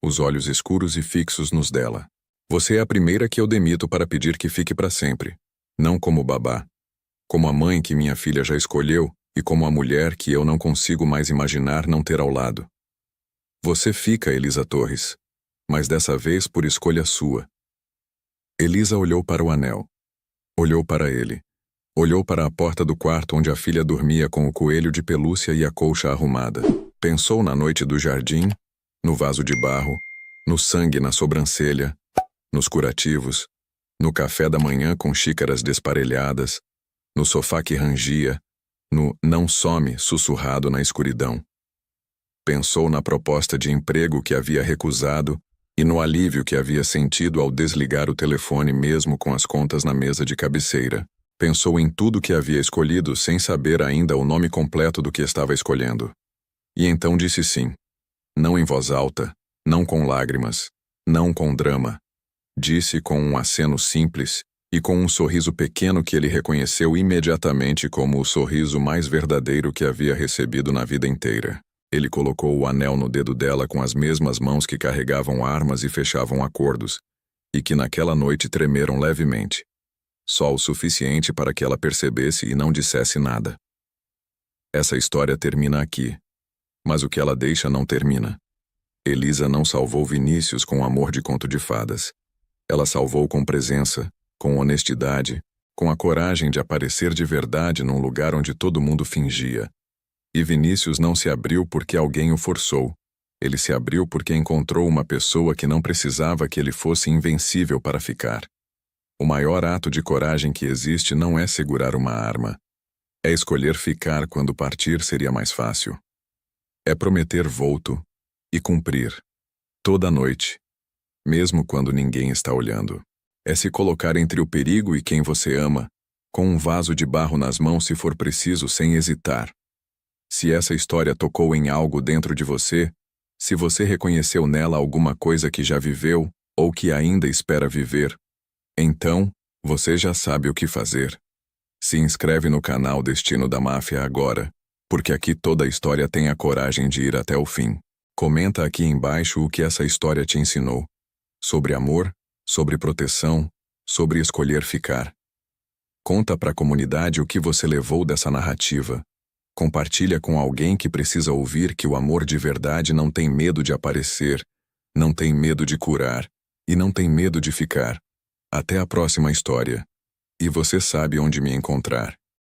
S1: os olhos escuros e fixos nos dela. Você é a primeira que eu demito para pedir que fique para sempre, não como babá, como a mãe que minha filha já escolheu e como a mulher que eu não consigo mais imaginar não ter ao lado. Você fica, Elisa Torres, mas dessa vez por escolha sua. Elisa olhou para o anel. Olhou para ele. Olhou para a porta do quarto onde a filha dormia com o coelho de pelúcia e a colcha arrumada. Pensou na noite do jardim, no vaso de barro, no sangue na sobrancelha, nos curativos, no café da manhã com xícaras desparelhadas, no sofá que rangia, no não some sussurrado na escuridão. Pensou na proposta de emprego que havia recusado e no alívio que havia sentido ao desligar o telefone mesmo com as contas na mesa de cabeceira. Pensou em tudo que havia escolhido sem saber ainda o nome completo do que estava escolhendo. E então disse sim. Não em voz alta, não com lágrimas, não com drama. Disse com um aceno simples e com um sorriso pequeno que ele reconheceu imediatamente como o sorriso mais verdadeiro que havia recebido na vida inteira. Ele colocou o anel no dedo dela com as mesmas mãos que carregavam armas e fechavam acordos, e que naquela noite tremeram levemente. Só o suficiente para que ela percebesse e não dissesse nada. Essa história termina aqui, mas o que ela deixa não termina. Elisa não salvou Vinícius com amor de conto de fadas. Ela salvou com presença, com honestidade, com a coragem de aparecer de verdade num lugar onde todo mundo fingia. E Vinícius não se abriu porque alguém o forçou. Ele se abriu porque encontrou uma pessoa que não precisava que ele fosse invencível para ficar. O maior ato de coragem que existe não é segurar uma arma. É escolher ficar quando partir seria mais fácil. É prometer volto e cumprir. Toda noite. Mesmo quando ninguém está olhando. É se colocar entre o perigo e quem você ama, com um vaso de barro nas mãos se for preciso sem hesitar. Se essa história tocou em algo dentro de você, se você reconheceu nela alguma coisa que já viveu ou que ainda espera viver, então, você já sabe o que fazer. Se inscreve no canal Destino da Máfia agora, porque aqui toda a história tem a coragem de ir até o fim. Comenta aqui embaixo o que essa história te ensinou. Sobre amor, sobre proteção, sobre escolher ficar. Conta para a comunidade o que você levou dessa narrativa. Compartilha com alguém que precisa ouvir que o amor de verdade não tem medo de aparecer, não tem medo de curar e não tem medo de ficar. Até a próxima história. E você sabe onde me encontrar.